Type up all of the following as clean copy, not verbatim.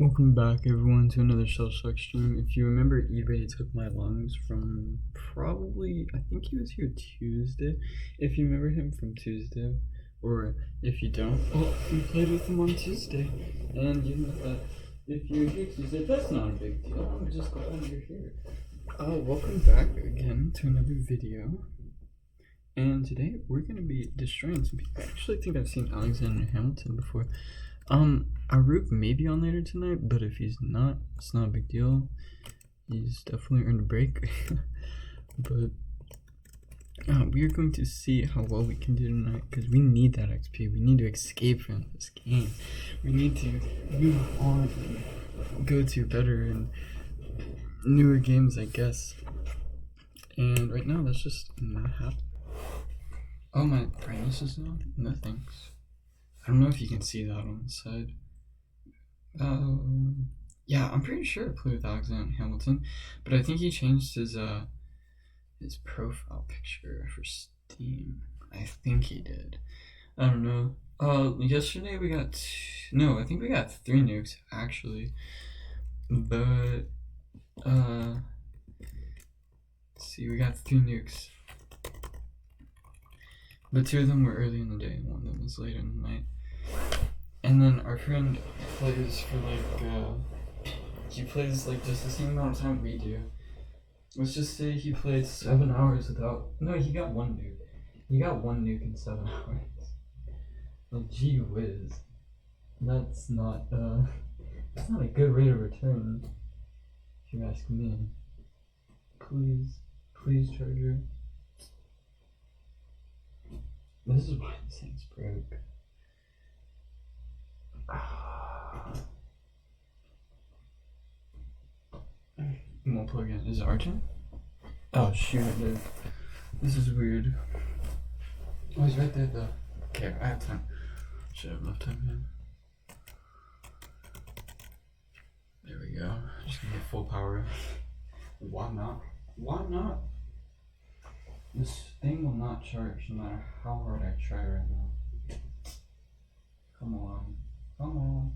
Welcome back, everyone, to another ShellShock stream. If you remember, eBay took my lungs from I think he was here Tuesday. If you remember him from Tuesday, or if you don't, we played with him on Tuesday. And if you're here Tuesday, that's not a big deal. I'm just glad you're here. Welcome back again to another video. And today we're going to be destroying some people. I actually think I've seen Alexander Hamilton before. Aruk may be on later tonight, but if he's not, it's not a big deal. He's definitely earned a break. But we are going to see how well we can do tonight, because we need that XP. We need to escape from this game. We need to move on and go to better and newer games, I guess. And right now, that's just not happening. Oh, my brightness is on? No thanks. I don't know if you can see that on the side. Yeah, I'm pretty sure I played with Alexander Hamilton, but I think he changed his profile picture for Steam. I think he did. I don't know. Yesterday we got I think we got 3 nukes actually, but let's see, we got 3 nukes. But 2 of them were early in the day, and 1 of them was later in the night. And then our friend plays for he plays just the same amount of time we do. Let's just say he played 7 hours without, no, he got 1 nuke. He got 1 nuke in 7 hours. Gee whiz. That's not a good rate of return, if you ask me. Please, charger. This is why this thing's broke. I'm gonna plug in. Is it Argent? Oh shoot, it did. This is weird. Oh, he's right there though. Okay, I have time. Should have enough time in. There we go. Just gonna get full power. Why not? Why not? This thing will not charge no matter how hard I try right now. Come on. Come on.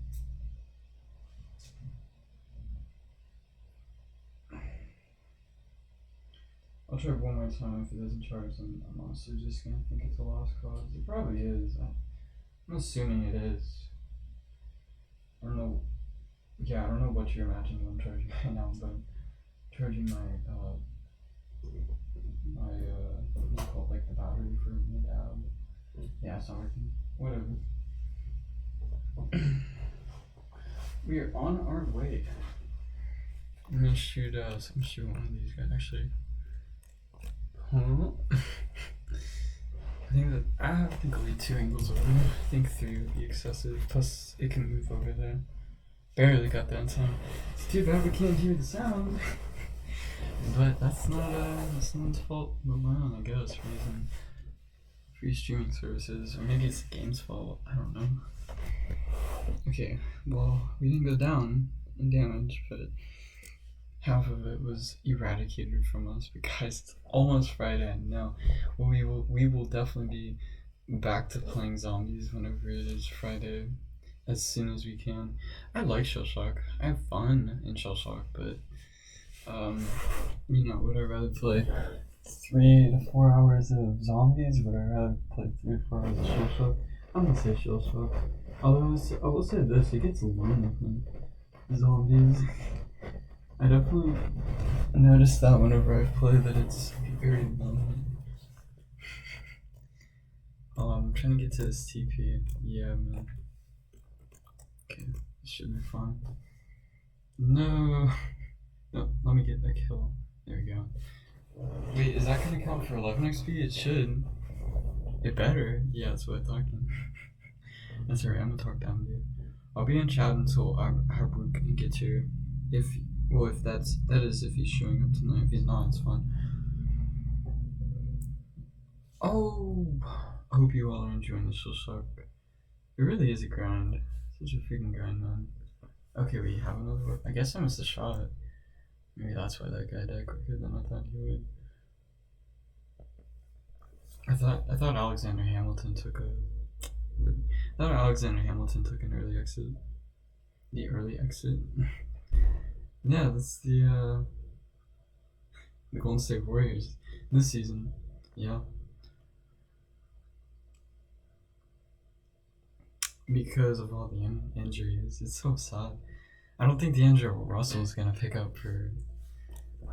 I'll try one more time. If it doesn't charge, then I'm honestly just gonna think it's a lost cause. It probably is. I'm assuming it is. I don't know. Yeah, I don't know what you're imagining when I'm charging right now, but I'm charging my what do you call it, the battery for my tab. Yeah, it's not working. Whatever. We are on our way. I'm gonna shoot one of these guys actually. I think that I have to go 2 angles over. I think 3 would be excessive. Plus, it can move over there. Barely got that in time. It's too bad we can't hear the sound. But that's not someone's fault but my own, I guess, for using free streaming services. Or maybe it's the game's fault. I don't know. Okay, well, we didn't go down in damage, but half of it was eradicated from us because it's almost Friday. And now we will definitely be back to playing zombies whenever it is Friday, as soon as we can. I like ShellShock. I have fun in ShellShock, but would I rather play 3 to 4 hours of zombies? Would I rather play 3 to 4 hours of ShellShock? I'm gonna say ShellShock. Although I will say this, it gets lonely with zombies. I definitely noticed that whenever I play that it's very lonely. I'm trying to get to this TP. Yeah, man. Okay, this should be fine. No, let me get that kill. There we go. Wait, is that gonna count for 11 XP? It should. It better. Yeah, that's what I thought. That's our avatar down, dude. I'll be in chat until Aruk can get here. If that is if he's showing up tonight. If he's not, it's fine. Oh, I hope you all are enjoying the ShellShock. It really is a grind. Such a freaking grind, man. Okay, we have another one. I guess I missed a shot. Maybe that's why that guy died quicker than I thought he would. I thought Alexander Hamilton took an early exit. The early exit. Yeah, that's the Golden State Warriors this season. Yeah, because of all the injuries, it's so sad. I don't think D'Angelo Russell's gonna pick up for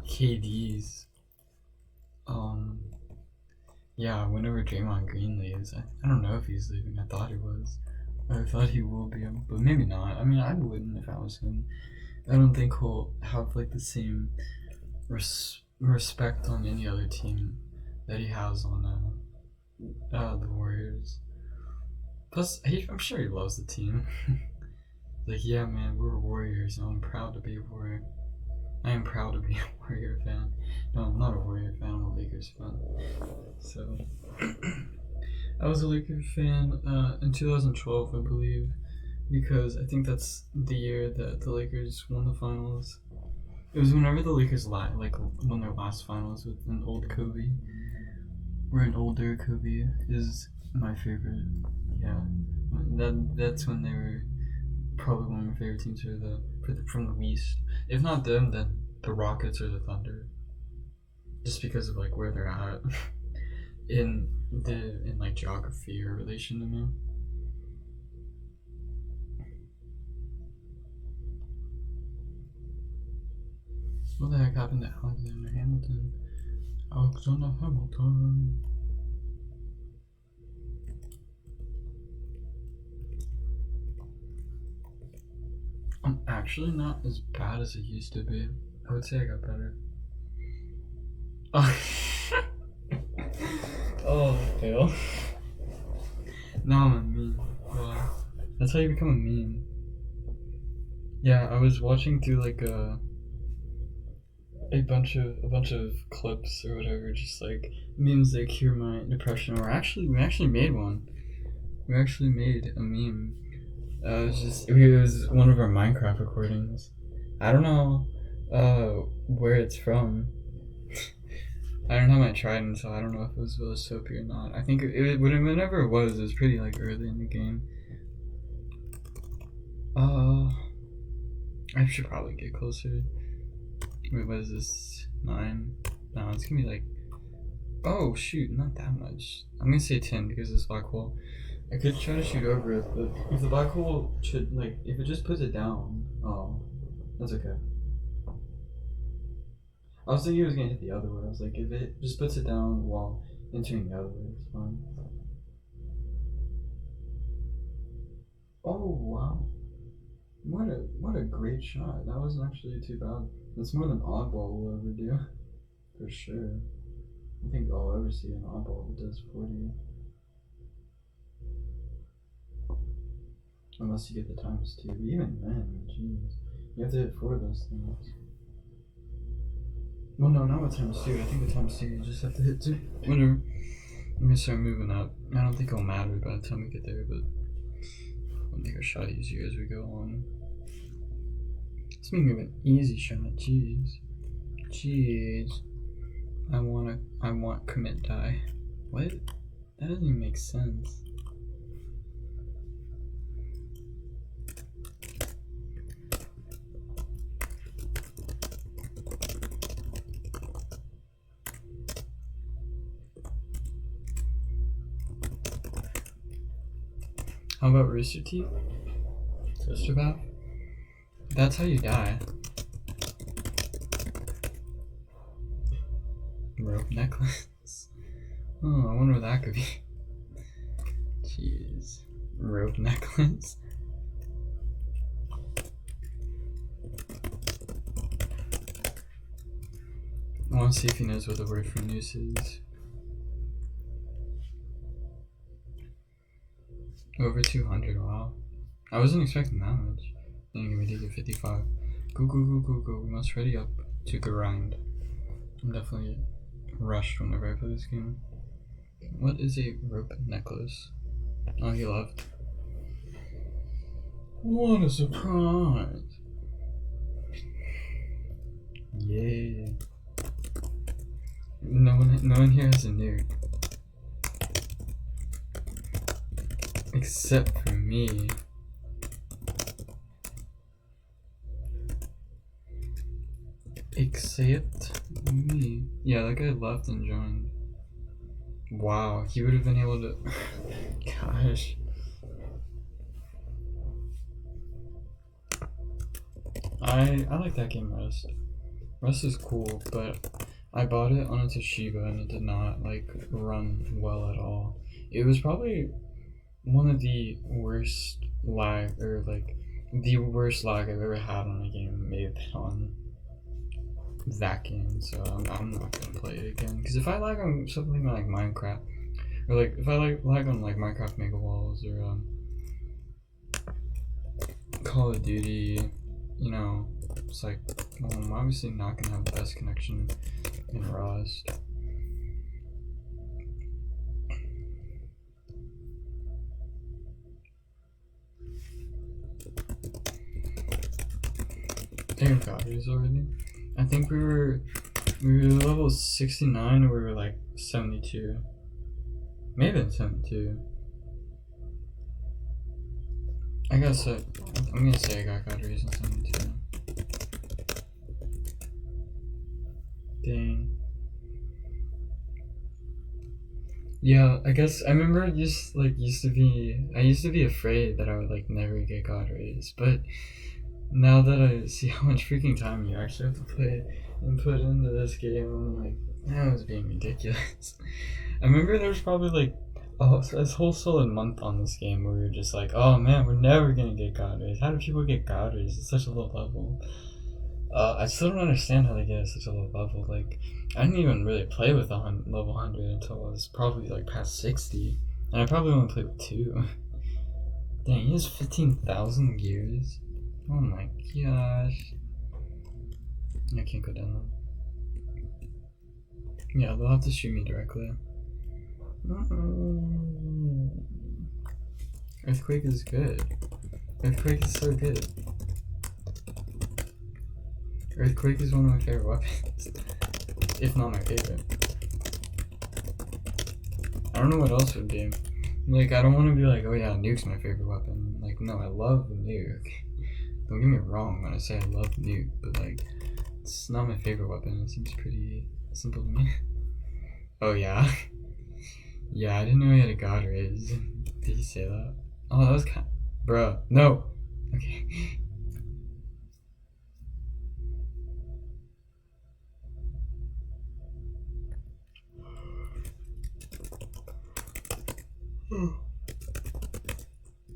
KD's. Um, yeah, whenever Draymond Green leaves, I don't know if he's leaving. I thought he was. I thought he will be, but maybe not. I mean, I wouldn't if I was him. I don't think he'll have like the same respect on any other team that he has on the Warriors. Plus, I'm sure he loves the team. Like, yeah, man, we're Warriors, and I'm proud to be a Warrior. I am proud to be a Warrior fan. No, I'm not a Warrior fan. I'm a Lakers fan. So, I was a Lakers fan in 2012, I believe, because I think that's the year that the Lakers won the finals. It was whenever the Lakers won their last finals with an old Kobe, or an older Kobe is my favorite. Yeah, that's when they were probably one of my favorite teams from the East. If not them, then the Rockets or the Thunder. Just because of like where they're at in like geography or relation to me. What the heck happened to Alexander Hamilton? Alexander Hamilton. I'm actually not as bad as I used to be. I would say I got better. Oh, fail. Now I'm a meme. Wow. That's how you become a meme. Yeah, I was watching through like a bunch of clips or whatever, just like memes that cure my depression. Or actually, we actually made one. We actually made a meme. It was one of our Minecraft recordings. I don't know where it's from. I don't have my trident, so I don't know if it was Village Soapy or not. I think whenever it was pretty like early in the game. I should probably get closer. Wait, what is this? 9? No, it's gonna be like, oh shoot, not that much. I'm gonna say 10 because it's black hole. I could try to shoot over it, but if the black hole if it just puts it down, oh, that's okay. I was thinking it was gonna hit the other way. I was like, if it just puts it down while entering the other way, it's fine. Oh wow, what a great shot. That wasn't actually too bad. That's more than oddball will ever do, for sure. I think I'll ever see an oddball that does 40. Unless you get the times 2. But even then, jeez. You have to hit 4 of those things. Well, no, not with times 2. I think with times 2 you just have to hit 2. Whatever. I'm gonna start moving up. I don't think it'll matter by the time we get there, but we'll make our shot easier as we go along. Speaking of an easy shot, jeez. I want commit die. What? That doesn't even make sense. How about Rooster Teeth? Sociopath? That's how you die. Rope necklace. Oh, I wonder what that could be. Jeez. Rope necklace. I want to see if he knows what the word for noose is. Over 200, wow. I wasn't expecting that much. Then we did get 55. Go. We must ready up to grind. I'm definitely rushed whenever I play this game. What is a rope necklace? Oh, he left. What a surprise! Yay. No one here has a nuke. Except for me. Except me. Yeah, that guy left and joined. Wow, he would have been able to. Gosh. I like that game Rust. Rust is cool, but I bought it on a Toshiba and it did not like run well at all. It was probably one of the worst lag or like the worst lag I've ever had on a game made on that game. So I'm not gonna play it again because if I lag on something like Minecraft or like if I lag on like Minecraft Mega Walls or Call of Duty, you know, it's like, well, I'm obviously not gonna have the best connection in Rust. Damn, copies already. I think we were level 69 or we were like 72. Maybe 72. I guess I'm gonna say I got batteries in 72. Dang. Yeah, I guess I remember I used to be afraid that I would like never get God rays, but now that I see how much freaking time you actually have to play and put into this game, I'm like, that was being ridiculous. I remember there was probably like this whole solid month on this game where we were just like, oh man, we're never gonna get God rays. How do people get God rays at such a low level? I still don't understand how they get at such a low level. Like, I didn't even really play with level 100 until I was probably like past 60, and I probably only played with 2. Dang, he has 15,000 gears. Oh my gosh. I can't go down there. Yeah, they'll have to shoot me directly. Earthquake is good. Earthquake is so good. Earthquake is one of my favorite weapons. If not my favorite. I don't know what else would be. Like, I don't want to be like, oh yeah, nuke's my favorite weapon. Like, no, I love nuke. Don't get me wrong when I say I love nuke, but like, it's not my favorite weapon. It seems pretty simple to me. Oh yeah? Yeah, I didn't know he had a god raise. Did he say that? Oh, that was kind of... Bruh, no! Okay.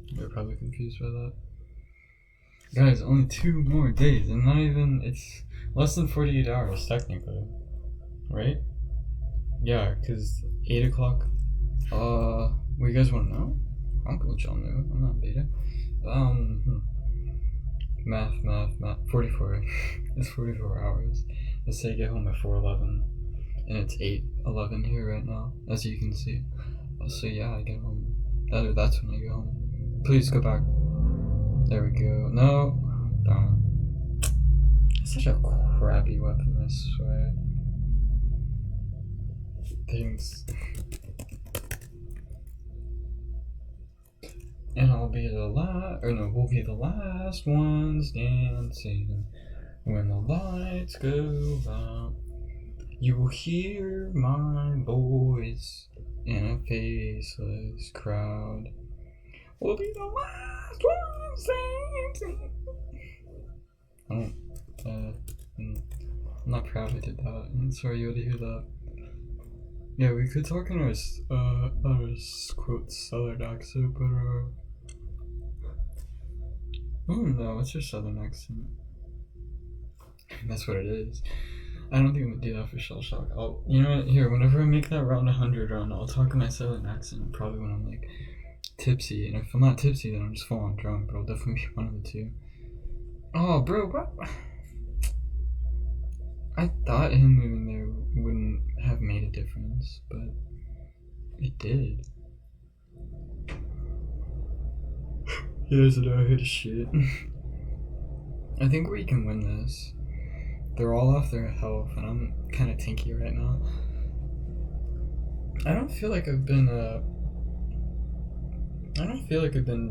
You're probably confused by that. Guys, only 2 more days, and not even, it's less than 48 hours, technically. Right? Yeah, because 8 o'clock, what you guys want to know? I'm gonna let y'all know, I'm not beta. Math, 44, it's 44 hours. Let's say I get home at 4:11, and it's 8:11 here right now, as you can see. So yeah, I get home, that's when I get home. Please go back. There we go. No. Darn. It's such a crappy weapon, I swear. Thanks. And we'll be the last ones dancing. When the lights go out, you will hear my voice in a faceless crowd. We'll be the last ones dancing. I'm not proud I did that. I'm sorry you had to hear that. Yeah, we could talk in our quote southern accent, but oh no, what's your southern accent? That's what it is. I don't think I'm gonna do that for ShellShock. You know what? Here, whenever I make that round 100 run, I'll talk in my southern accent. Probably when I'm like tipsy, and if I'm not tipsy, then I'm just full on drunk. But I'll definitely be one of the two. Oh, bro, what? I thought him moving there wouldn't have made a difference, but it did. He doesn't know how to shit. I think we can win this. They're all off their health, and I'm kind of tanky right now. I don't feel like I've been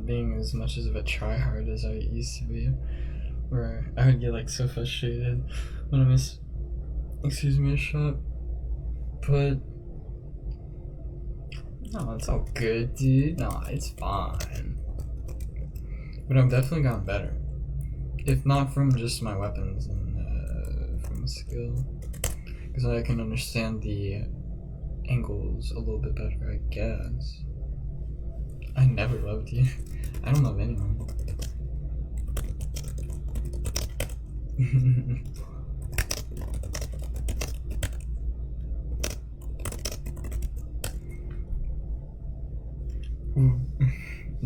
being as much of a tryhard as I used to be. where I would get like so frustrated when I miss, excuse me, a shot. But no, it's all good, dude. No, it's fine. But I've definitely gotten better. If not from just my weapons and from skill. Because I can understand the angles a little bit better, I guess. I never loved you. I don't love anyone.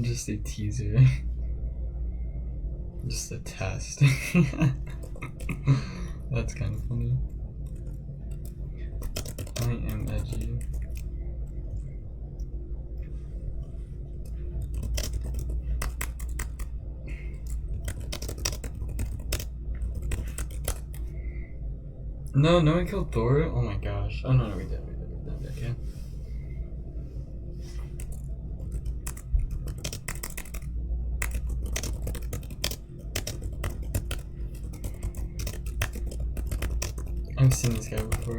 Just a teaser. Just a test. That's kind of funny. I am edgy. No one killed Thor? Oh my gosh. Oh no, we did, okay. I've seen this guy before.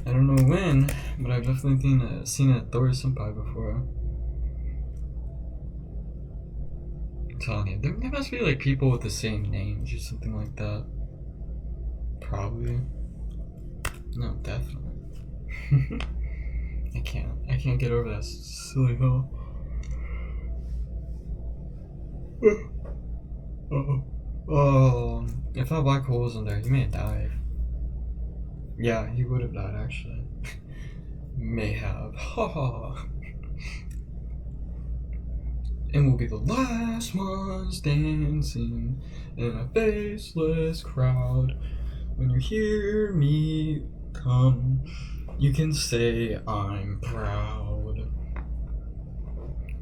I don't know when, but I've definitely seen a Thor senpai before. I'm telling you, there must be like people with the same names or something like that. Probably. No, definitely. I can't get over that silly hole. Oh, if that black hole wasn't there, he may have died. Yeah, he would have died actually. May have. Ha. And we'll be the last ones dancing in a faceless crowd. When you hear me come, you can say I'm proud.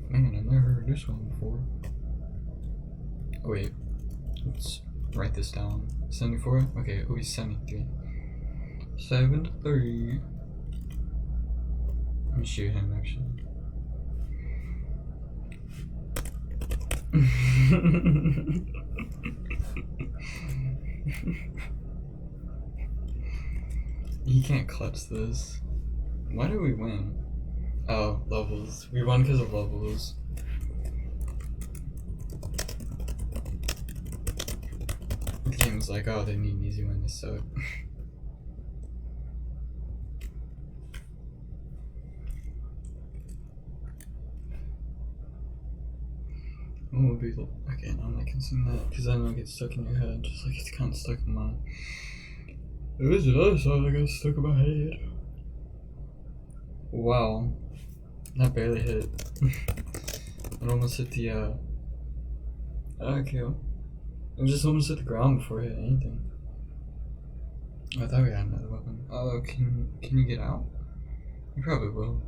Man, I've never heard this one before. Oh, wait, let's write this down. 74? Okay, it'll be 73. 73. Let me shoot him actually. He can't clutch this. Why did we win? Oh, levels. We won because of levels. The game was like, oh, they need an easy win, this suck. Okay, now I'm not consuming that because I know it gets stuck in your head, just like it's kind of stuck in mine. It was the other side that got stuck in my head. Wow, that barely hit. It almost hit the okay. It just almost hit the ground before it hit anything. I thought we had another weapon. Oh, can you get out? You probably will.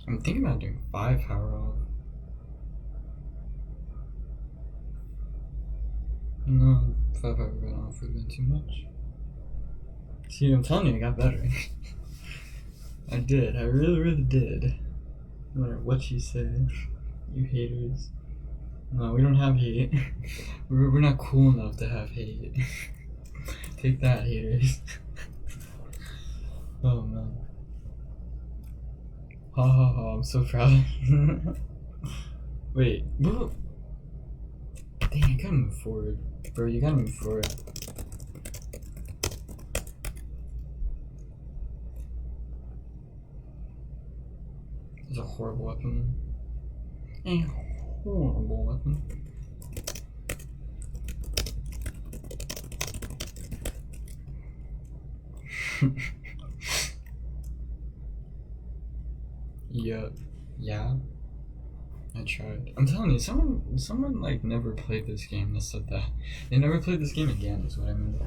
I'm thinking about doing 5 power off. No, 5 power off would have been too much. See, I'm telling you, I got better. I did. I really did. No matter what you say, you haters. No, we don't have hate. We're not cool enough to have hate. Take that, haters. Oh man. Ha ha ha, I'm so proud. Wait, what? Dang, you gotta move forward. Bro, you gotta move forward. It's a horrible weapon. A horrible weapon. Yeah. I tried. I'm telling you, someone like never played this game that said that. They never played this game again, is what I mean.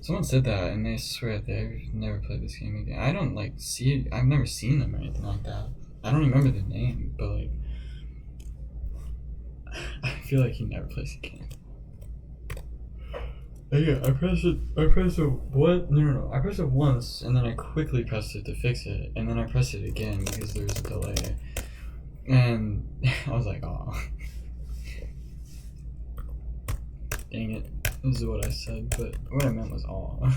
Someone said that, and they swear they've never played this game again. I don't like see it. I've never seen them or anything like that. I don't remember the name, but like, I feel like he never plays the game. Yeah, I pressed it. What? No. I pressed it once, and then I quickly pressed it to fix it, and then I pressed it again because there was a delay. And I was like, oh, dang it. This is what I said, but what I meant was all.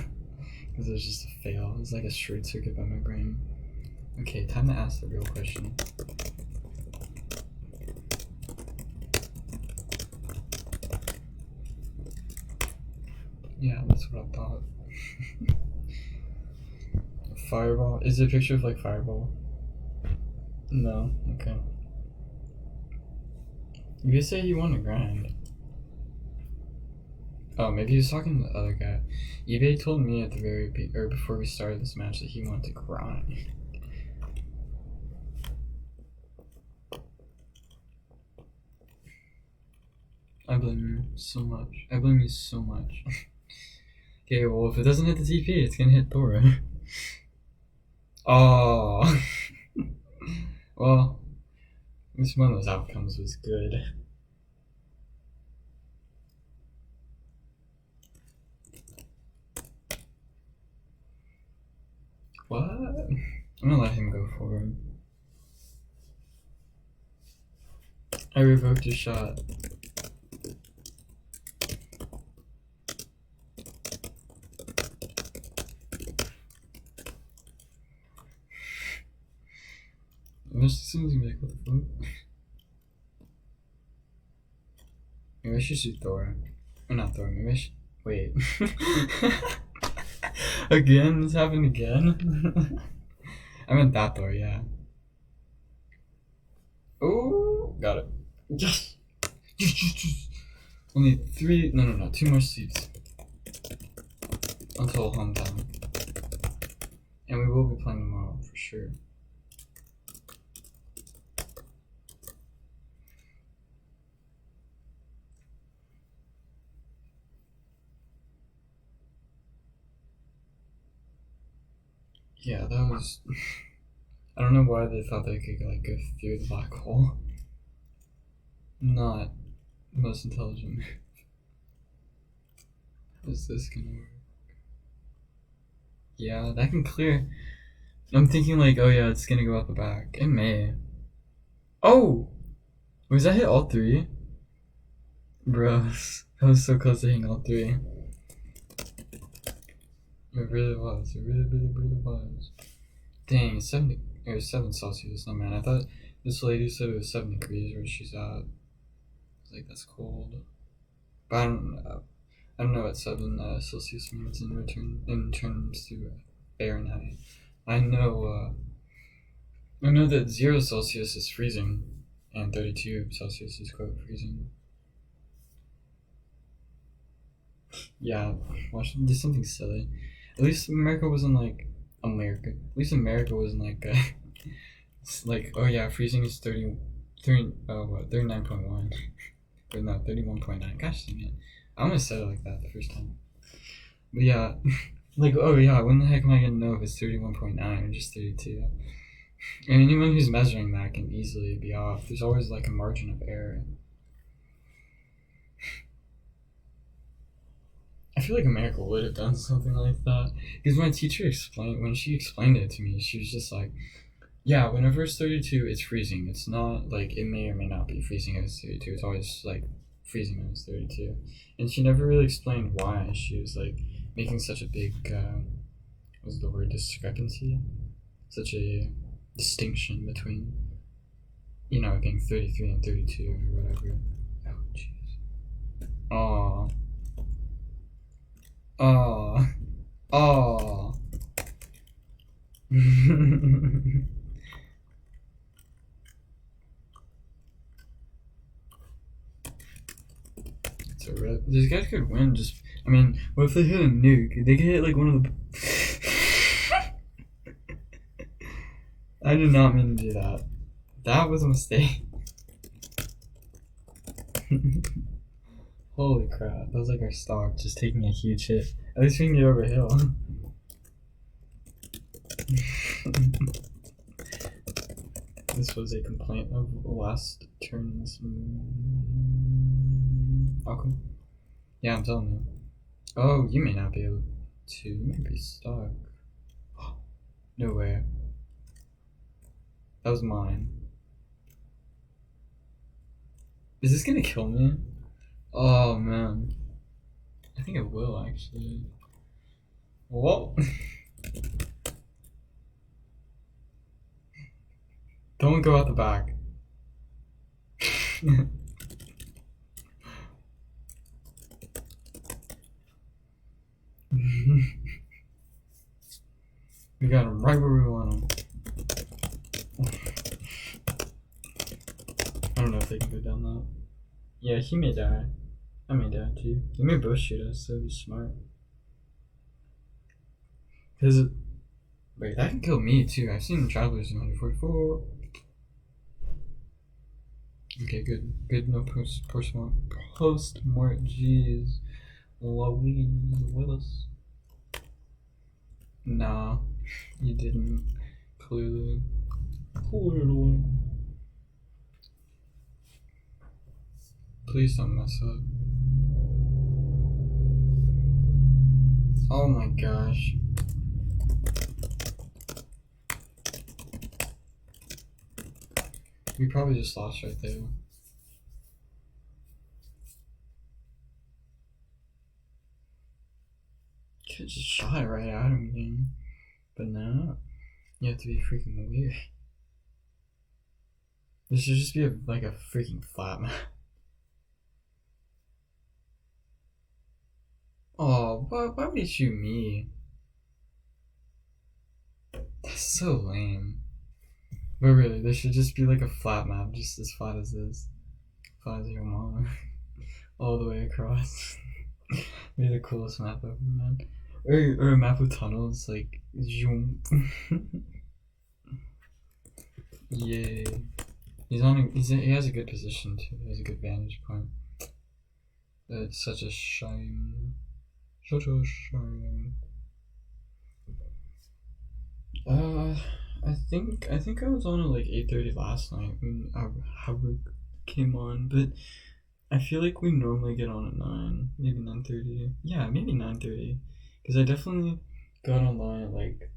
Because it was just a fail. It was like a short circuit by my brain. Okay, time to ask the real question. Yeah, that's what I thought. Fireball? Is it a picture of like Fireball? No? Okay. You could say you want to grind. Oh, maybe he was talking to the other guy. eBay told me at the or before we started this match that he wanted to grind. I blame you so much. I blame you so much. Okay, well, if it doesn't hit the TP, it's gonna hit Thor. Oh. Well, at least one of those outcomes was good. What? I'm gonna let him go forward. I revoked your shot. As soon as you be like, what the fuck? Maybe I should shoot Thor. Or not Thor, maybe I should. Wait. Again? This happened again? I meant that Thor, yeah. Oh, got it. Yes! Yes. Only 3. No, 2 more sleeps. Until hometown. And we will be playing tomorrow for sure. Yeah, that was. I don't know why they thought they could like go through the black hole. Not the most intelligent. Is this gonna work? Yeah, that can clear. I'm thinking like, oh yeah, it's gonna go out the back. It may. Oh! Was that hit all 3? Bro, that was so close to hitting all 3. It really was. It really was. Dang, it's 70 or 7 Celsius. Oh man, I thought this lady said it was 7 degrees where she's at. I was like, that's cold. But I don't know what 7 Celsius means in terms to Fahrenheit. I know that 0 Celsius is freezing, and 32 Celsius is quote freezing. Yeah, watch do something silly. At least America wasn't like America. At least America wasn't like it's like, oh yeah, freezing is 39.1. Or no, 31.9. Gosh dang it. I almost said it like that the first time. But yeah, like, oh yeah, when the heck am I gonna know if it's 31.9 or just 32? And anyone who's measuring that can easily be off. There's always like a margin of error. I feel like America would have done something like that. Because my teacher when she explained it to me, she was just like, yeah, whenever it's 32, it's freezing. It's not like it may or may not be freezing if it's 32. It's always like freezing when it's 32. And she never really explained why she was like making such a big, what's the word, discrepancy? Such a distinction between, you know, being 33 and 32 or whatever. Oh, jeez. Aww. Aww. Aww. It's a rip. These guys could win just. I mean, what if they hit a nuke? They could hit like one of the. I did not mean to do that. That was a mistake. Holy crap. That was like our stock just taking a huge hit. At least we can get over hill. This was a complaint of last turn's outcome. Yeah, I'm telling you. Oh, you may not be able to. You may be stuck. No way. That was mine. Is this gonna kill me? Oh man. I think it will actually. Whoa. Don't go out the back. We got him right where we want him. I don't know if they can go down that. Yeah, he may die. I may die too. They may both shoot us, so be smart. Cause wait, that can kill me too. I've seen travelers in 144. Okay, good. Good, no post-mort. Jeez. Louise Willis. Nah, you didn't. Clearly. Please don't mess up. Oh my gosh. We probably just lost right there. Could've just shot it right at him again. But no. You have to be freaking weird. This should just be like a freaking flat map. Oh, why would he shoot me? That's so lame. But really, there should just be like a flat map, just as flat as this. Flat as your mom. All the way across. Maybe the coolest map ever, man. Or a map with tunnels, like, zoom. Yay. He has a good position too. He has a good vantage point. It's such a shame. Such a shame. I think I was on at like 8:30 last night when Howard came on, but I feel like we normally get on at 9, maybe 9:30. Yeah, maybe 9:30, because I definitely got online at like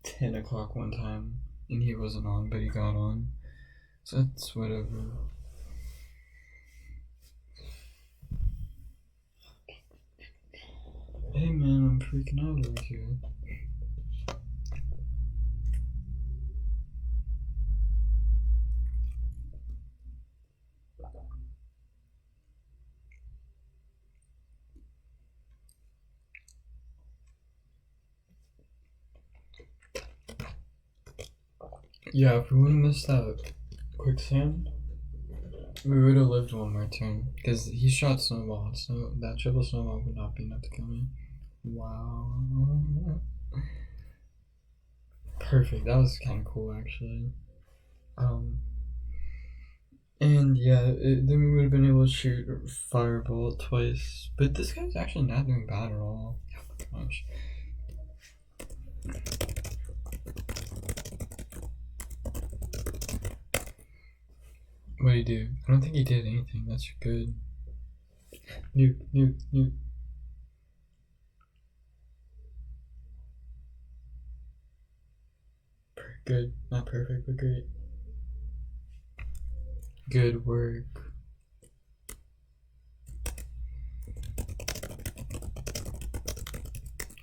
10 o'clock one time, and he wasn't on, but he got on. So that's whatever. Hey man, I'm freaking out over here. Yeah, if we would have missed that quicksand, we would have lived one more turn. Because he shot snowball, so that triple snowball would not be enough to kill me. Wow. Perfect. That was kind of cool, actually. And yeah, then we would have been able to shoot Firebolt twice. But this guy's actually not doing bad at all. Oh my gosh. What did he do? I don't think he did anything. That's good. Nuke. Good. Not perfect, but great. Good work.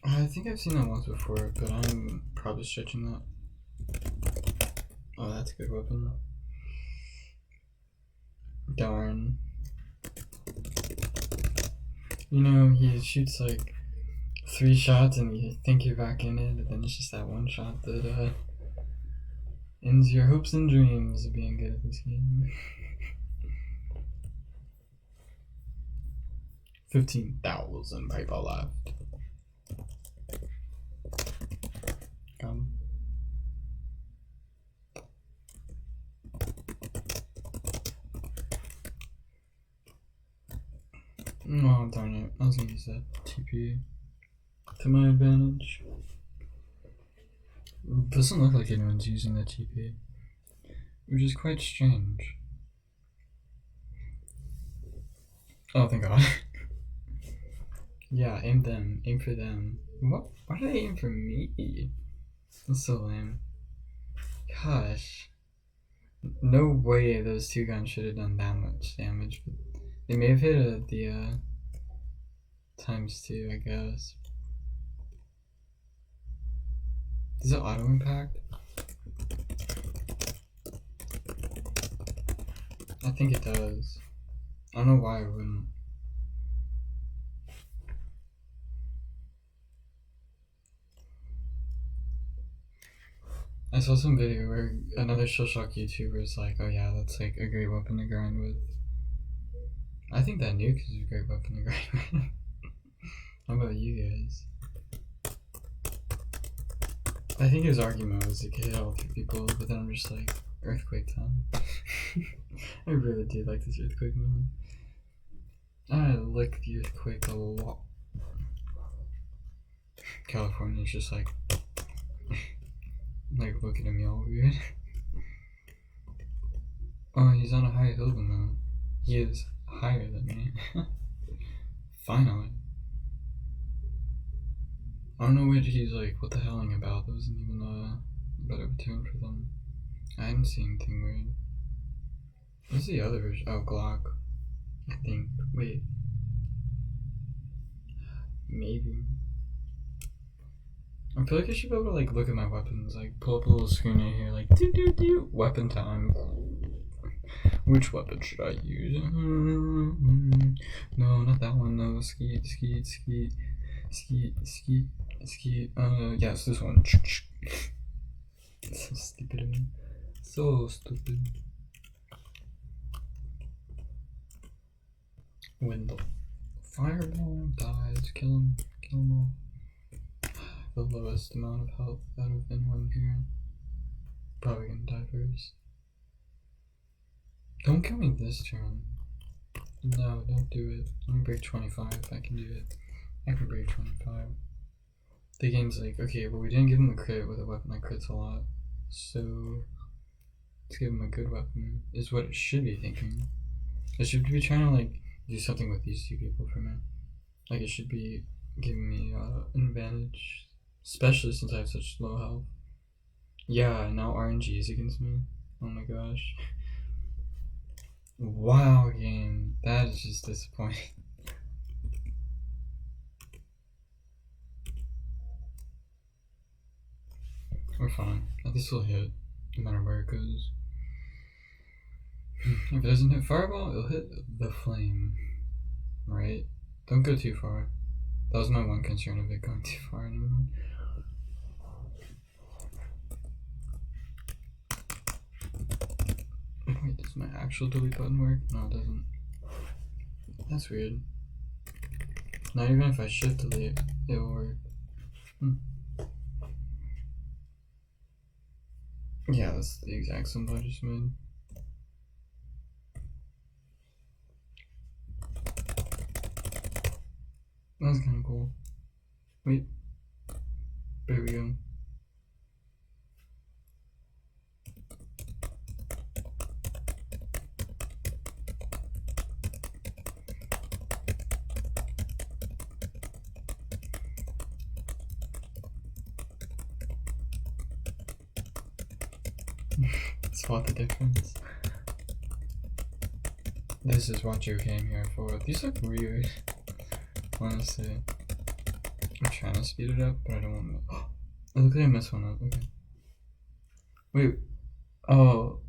I think I've seen that once before, but I'm probably stretching that. Oh, that's a good weapon. Darn. You know, he shoots like 3 shots and you think you're back in it, and then it's just that one shot that ends your hopes and dreams of being good at this game. 15,000 people left. Come. Oh, darn it. I was gonna use that TP to my advantage. Doesn't look like anyone's using the TP, which is quite strange. Oh, thank God. Yeah, aim them. Aim for them. What? Why did they aim for me? That's so lame. Gosh. No way those two guns should have done that much damage. But they may have hit the ×2, I guess. Does it auto impact? I think it does. I don't know why it wouldn't. I saw some video where another ShellShock YouTuber is like, oh yeah, that's like a great weapon to grind with. I think that nuke is a great weapon to grind with. How about you guys? I think his argument was it could hit all 3 people, but then I'm just like, earthquake time. I really do like this earthquake mode. I like the earthquake a lot. California's just like looking at me all weird. Oh, he's on a higher hill than me. He is higher than me. Finally. I don't know what he's like, what the helling about. That wasn't even a better turn for them. I didn't see anything weird. What's the other version? Oh, Glock. I think. Wait. Maybe. I feel like I should be able to like look at my weapons, like pull up a little screen right here, like do weapon time. Which weapon should I use? No, not that one. No, skeet. Yes, this one. So stupid of me. So stupid. When the fireball dies, kill him all. The lowest amount of health out of anyone here. Probably gonna die first. Don't kill me this turn. No, don't do it. Let me break 25. I can do it. I can break 25. The game's like, okay, but we didn't give him a crit with a weapon that crits a lot. So let's give him a good weapon, is what it should be thinking. It should be trying to like do something with these 2 people for me. Like it should be giving me an advantage. Especially since I have such low health. Yeah, now RNG is against me. Oh my gosh. Wow, game. That is just disappointing. We're fine. This will hit, no matter where it goes. If it doesn't hit fireball, it'll hit the flame. Right? Don't go too far. That was my one concern of it going too far. Anymore. Wait, does my actual delete button work? No, it doesn't. That's weird. Not even if I shift delete, it will work. Yeah, that's the exact symbol I just made. That's kind of cool. Wait. There we go. Spot the difference. This is what you came here for. These look weird. Honestly. I'm trying to speed it up, but I don't want to. Oh, look like I messed one up. Okay. Wait. Oh.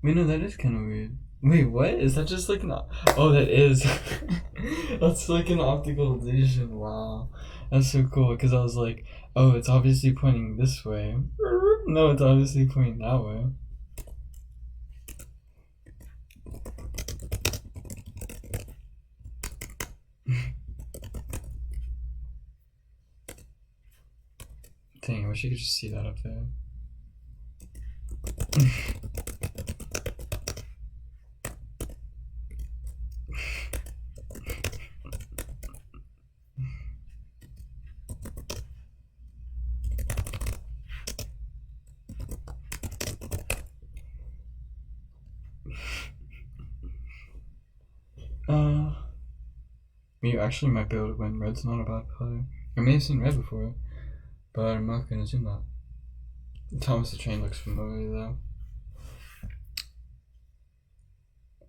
Wait, no, that is kind of weird. Wait, what? Is that just like an. Oh, that is. That's like an optical illusion. Wow. That's so cool, because I was like, oh, it's obviously pointing this way. No, it's obviously pointing that way. Dang, I wish you could just see that up there. You actually might be able to win. Red's not a bad player. I may have seen red before, but I'm not gonna assume that. Thomas the Train looks familiar though.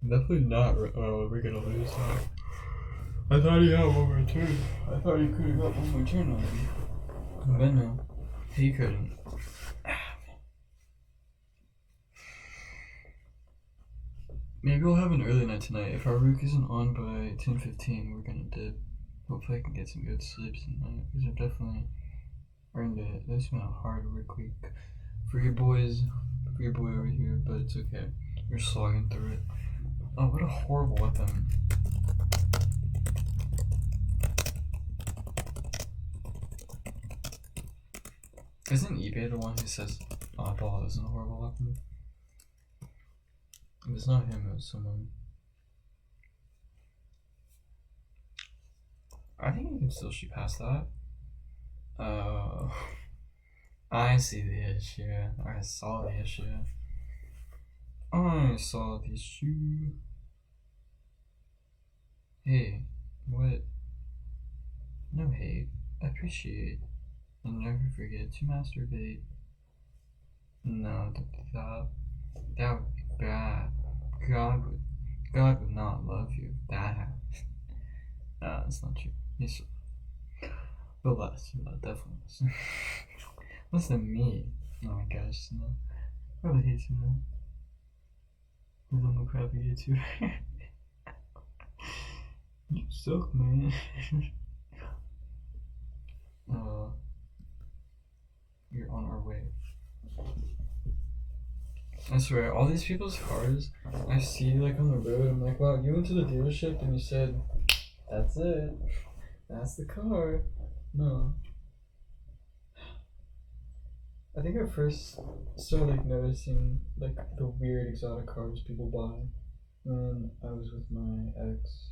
Definitely not. We're gonna lose that. I thought he had one more turn. I thought he could have got one more turn on me. But no, he couldn't. Maybe we'll have an early night tonight. If our rook isn't on by 10:15, we're gonna dip. Hopefully I can get some good sleep tonight, because I've definitely earned it. This has been a hard work week for your boys, for your boy over here, but it's okay. We're slogging through it. Oh, what a horrible weapon. Isn't eBay the one who says oddball isn't a horrible weapon? If it's not him, it was someone. I think you can still shoot past that. Oh, I see the issue. I saw the issue. I saw the issue. Hey, what? No hate. Appreciate. And never forget to masturbate. No, that would be bad. God would not love you if that happened. Nah, that's not true. He's but less, definitely less. Less than me. Oh my gosh, no. I really hate you, man. He's on the crappy YouTuber. You suck, man. You're on our way. I swear, all these people's cars I see like on the road, I'm like, wow, you went to the dealership and you said, that's it. That's the car. No. I think I first started like noticing like the weird exotic cars people buy when I was with my ex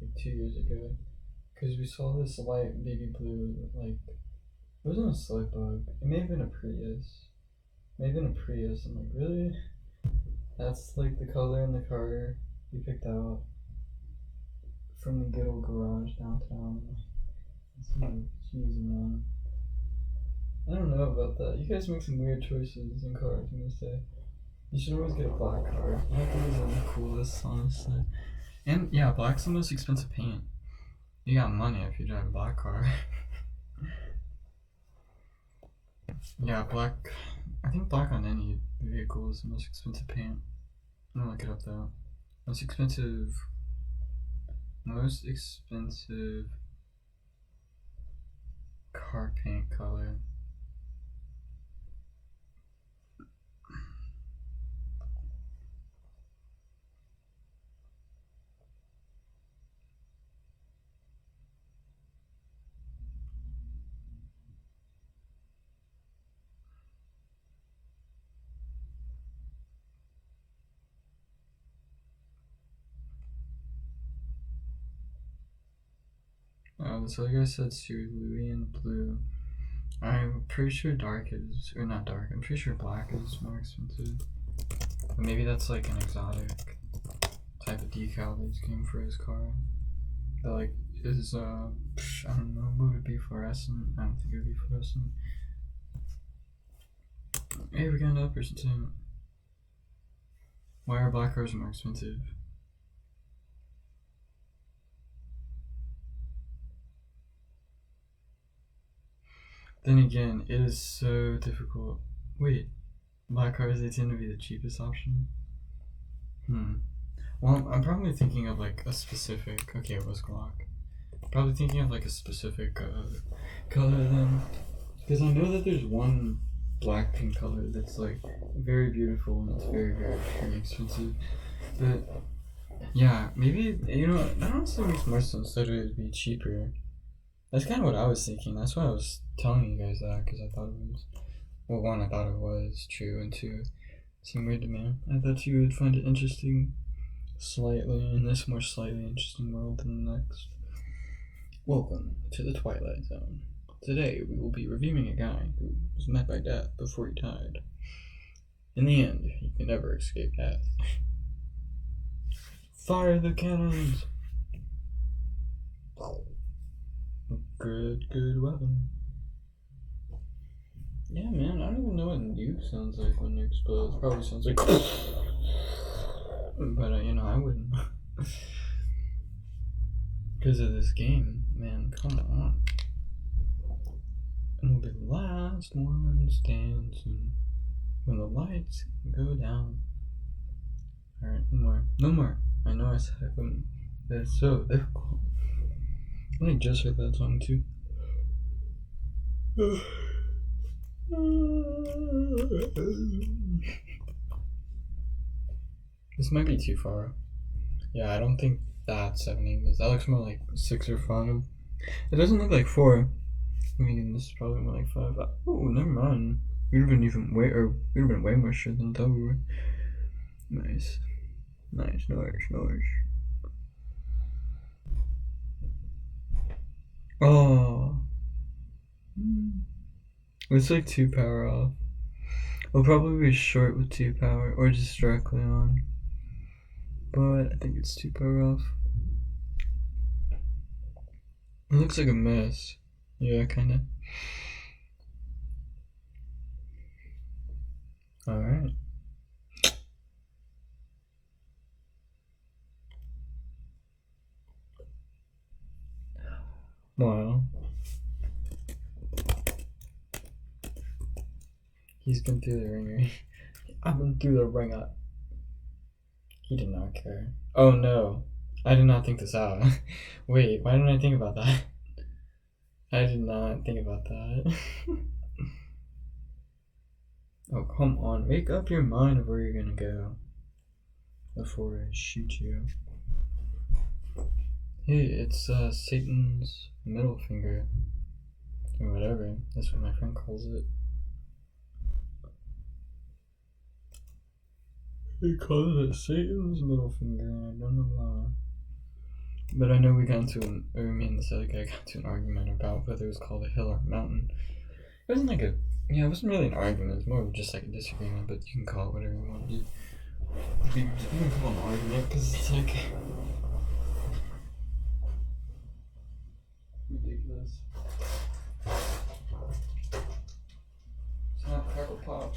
like 2 years ago. Because we saw this light baby blue, like, it wasn't a slug bug. It may have been a Prius. Maybe in a Prius. I'm like, really? That's like the color in the car you picked out from the good old garage downtown. Jeez, man. I don't know about that. You guys make some weird choices in cars, I'm gonna say. You should always get a black car. Black cars are the coolest, honestly. And yeah, black's the most expensive paint. You got money if you drive a black car. Yeah, black. I think black on any vehicle is the most expensive paint. I'm gonna look it up though. Most expensive car paint color. This other guy said cerulean blue. I'm pretty sure dark is, or not dark, I'm pretty sure black is more expensive. But maybe that's like an exotic type of decal that he's getting for his car. That like is, I don't know, would it be fluorescent? I don't think it would be fluorescent. Hey, we're getting another person saying, why are black cars more expensive? Then again, it is so difficult. Wait, black cars, they tend to be the cheapest option? Well, I'm probably thinking of like a specific, okay, it was Glock. Probably thinking of like a specific color then. Because I know that there's one black pink color that's like very beautiful and it's very, very, very expensive. But yeah, maybe, you know, that honestly makes more sense that it would be cheaper. That's kind of what I was thinking. That's why I was telling you guys that, because I thought it was, well, one, I thought it was true, and two, it seemed weird to me. I thought you would find it interesting, slightly, in this more slightly interesting world than the next. Welcome to the Twilight Zone. Today we will be reviewing a guy who was met by death before he died. In the end, he can never escape death. Fire the cannons! Good weapon. Yeah, man, I don't even know what nuke sounds like when nuke explodes. Probably sounds like but you know, I wouldn't. Because of this game, man, come on. And we'll be the last ones dancing when the lights go down. Alright, no more. No more. I know I said it, but it's so difficult. I just heard that song too. This might be too far. Yeah, I don't think that's 7 English. That looks more like 6 or 5. It doesn't look like 4. I mean, this is probably more like 5. Oh, never mind. We'd have been way more shit than I thought we were. Nice. Nice. Oh. It's like 2 power off. We'll probably be short with 2 power or just directly on. But I think it's 2 power off. It looks like a mess. Yeah, kinda. Alright. Wow. He's been through the ringer. I've been through the ringer. He did not care. Oh no. I did not think this out. Wait, why didn't I think about that? I did not think about that. Oh, come on. Make up your mind of where you're gonna go before I shoot you. Hey, it's Satan's middle finger. Or whatever. That's what my friend calls it. He calls it Satan's middle finger, and I don't know why. But I know me and this other guy got into an argument about whether it was called a hill or a mountain. It wasn't like it wasn't really an argument, it was more of just like a disagreement, but you can call it whatever you want to do. You can call it an argument, because it's like ridiculous. Snap, crackle, pop.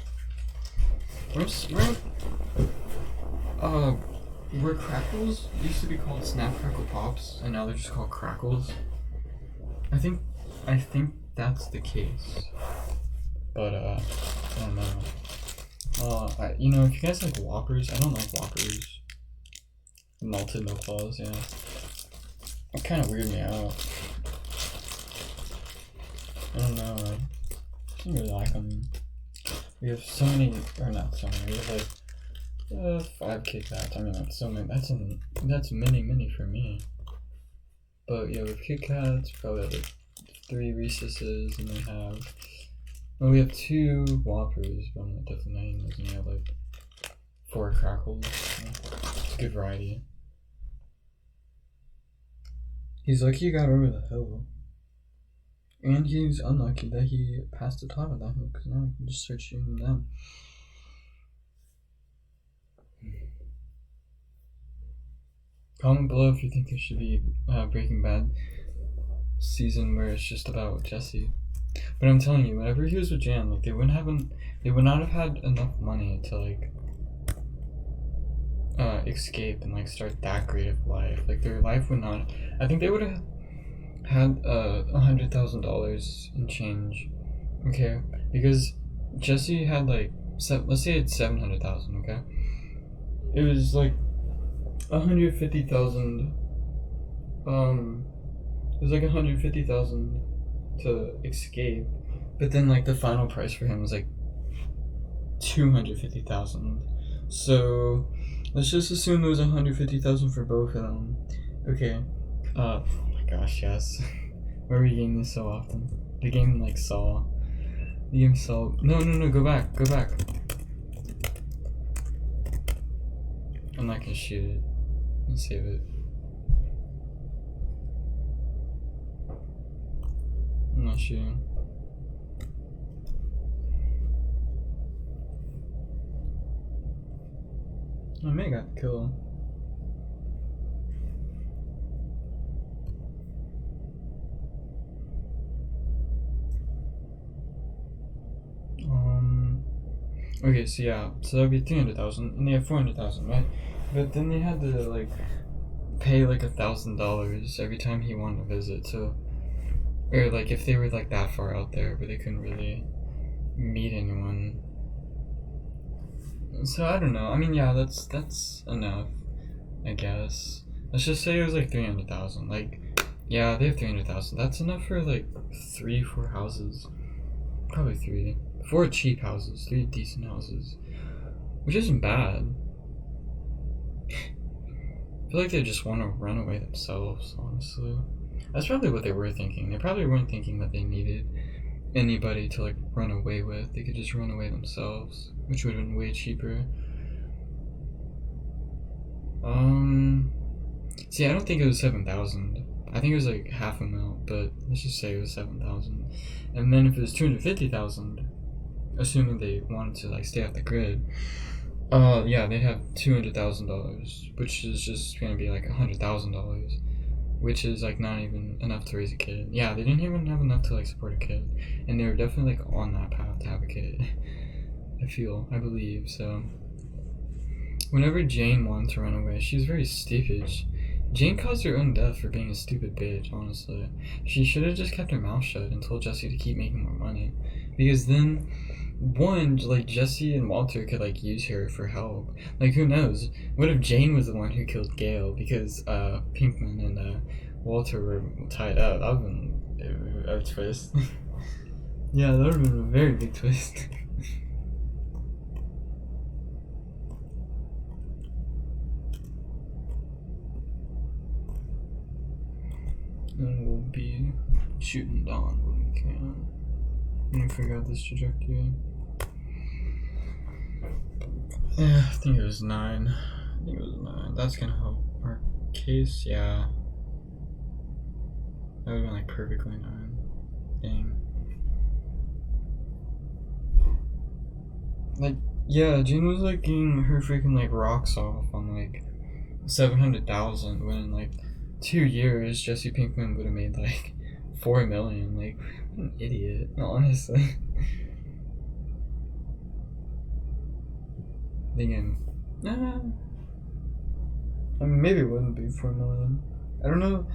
Where crackles used to be called snap, crackle, pops, and now they're just called crackles. I think that's the case. But I don't know. If you guys like Whoppers, I don't like Whoppers. Malted no claws, yeah. It kind of weirded me out. I don't know. I don't really like them. We have so many, or not so many. We have like 5 Kit Kats. I mean, that's so many. That's many for me. But yeah, with Kit Kats, probably have like 3 Reese's, and we have 2 Whoppers, but I'm not definitely those, and we have like 4 Crackles. It's a good variety. He's lucky he got over the hill. And he's unlucky that he passed the top of that hill, because now I can just start shooting him down. Comment below if you think there should be a Breaking Bad season where it's just about Jesse. But I'm telling you, whenever he was with Jan, like they would not have had enough money to like escape and like start that great of life. Like their life would not. I think they would have had $100,000 in change. Okay, because Jesse had like let's say it's 700,000. Okay, it was like 150,000. It was like 150,000 to escape, but then like the final price for him was like 250,000. So let's just assume there was 150,000 for both of them. Okay. Oh my gosh, yes. Why are we getting this so often? The game like Saw. The game Saw. No, go back. I'm not gonna shoot it. Let's save it. I'm not shooting. I may have got the kill. Okay, so yeah, so that would be 300,000, and they have 400,000, right? But then they had to like pay like $1,000 every time he wanted to visit. So, or like if they were like that far out there, but they couldn't really meet anyone. So I don't know. I mean, yeah, that's enough, I guess. Let's just say it was like 300,000. Like, yeah, they have 300,000. That's enough for like 3, 4 houses. Probably 3, 4 cheap houses, 3 decent houses, which isn't bad. I feel like they just want to run away themselves, honestly. That's probably what they were thinking. They probably weren't thinking that they needed anybody to like run away with. They could just run away themselves, which would have been way cheaper. See, I don't think it was 7,000. I think it was like half a mil, but let's just say it was 7,000. And then if it was 250,000, assuming they wanted to like stay off the grid, yeah, they'd have $200,000, which is just gonna be like $100,000, which is like not even enough to raise a kid. Yeah, they didn't even have enough to like support a kid, and they were definitely like on that path to have a kid. I believe so. Whenever Jane wanted to run away, she was very stupid. Jane caused her own death for being a stupid bitch, honestly. She should have just kept her mouth shut and told Jesse to keep making more money. Because then, one, like, Jesse and Walter could, like, use her for help. Like, who knows? What if Jane was the one who killed Gale because, Pinkman and, Walter were tied up? That would have been a twist. Yeah, that would have been a very big twist. And we'll be shooting down when we can. Let me figure out this trajectory. Yeah, I think it was 9. That's gonna help our case, yeah. That would've been like perfectly 9. Dang. Like, yeah, Jane was like getting her freaking like rocks off on like 700,000 when in like 2 years Jesse Pinkman would have made like 4 million. Like, what an idiot, honestly. Thinking, nah. I mean, maybe it wouldn't be 4 million. I don't know.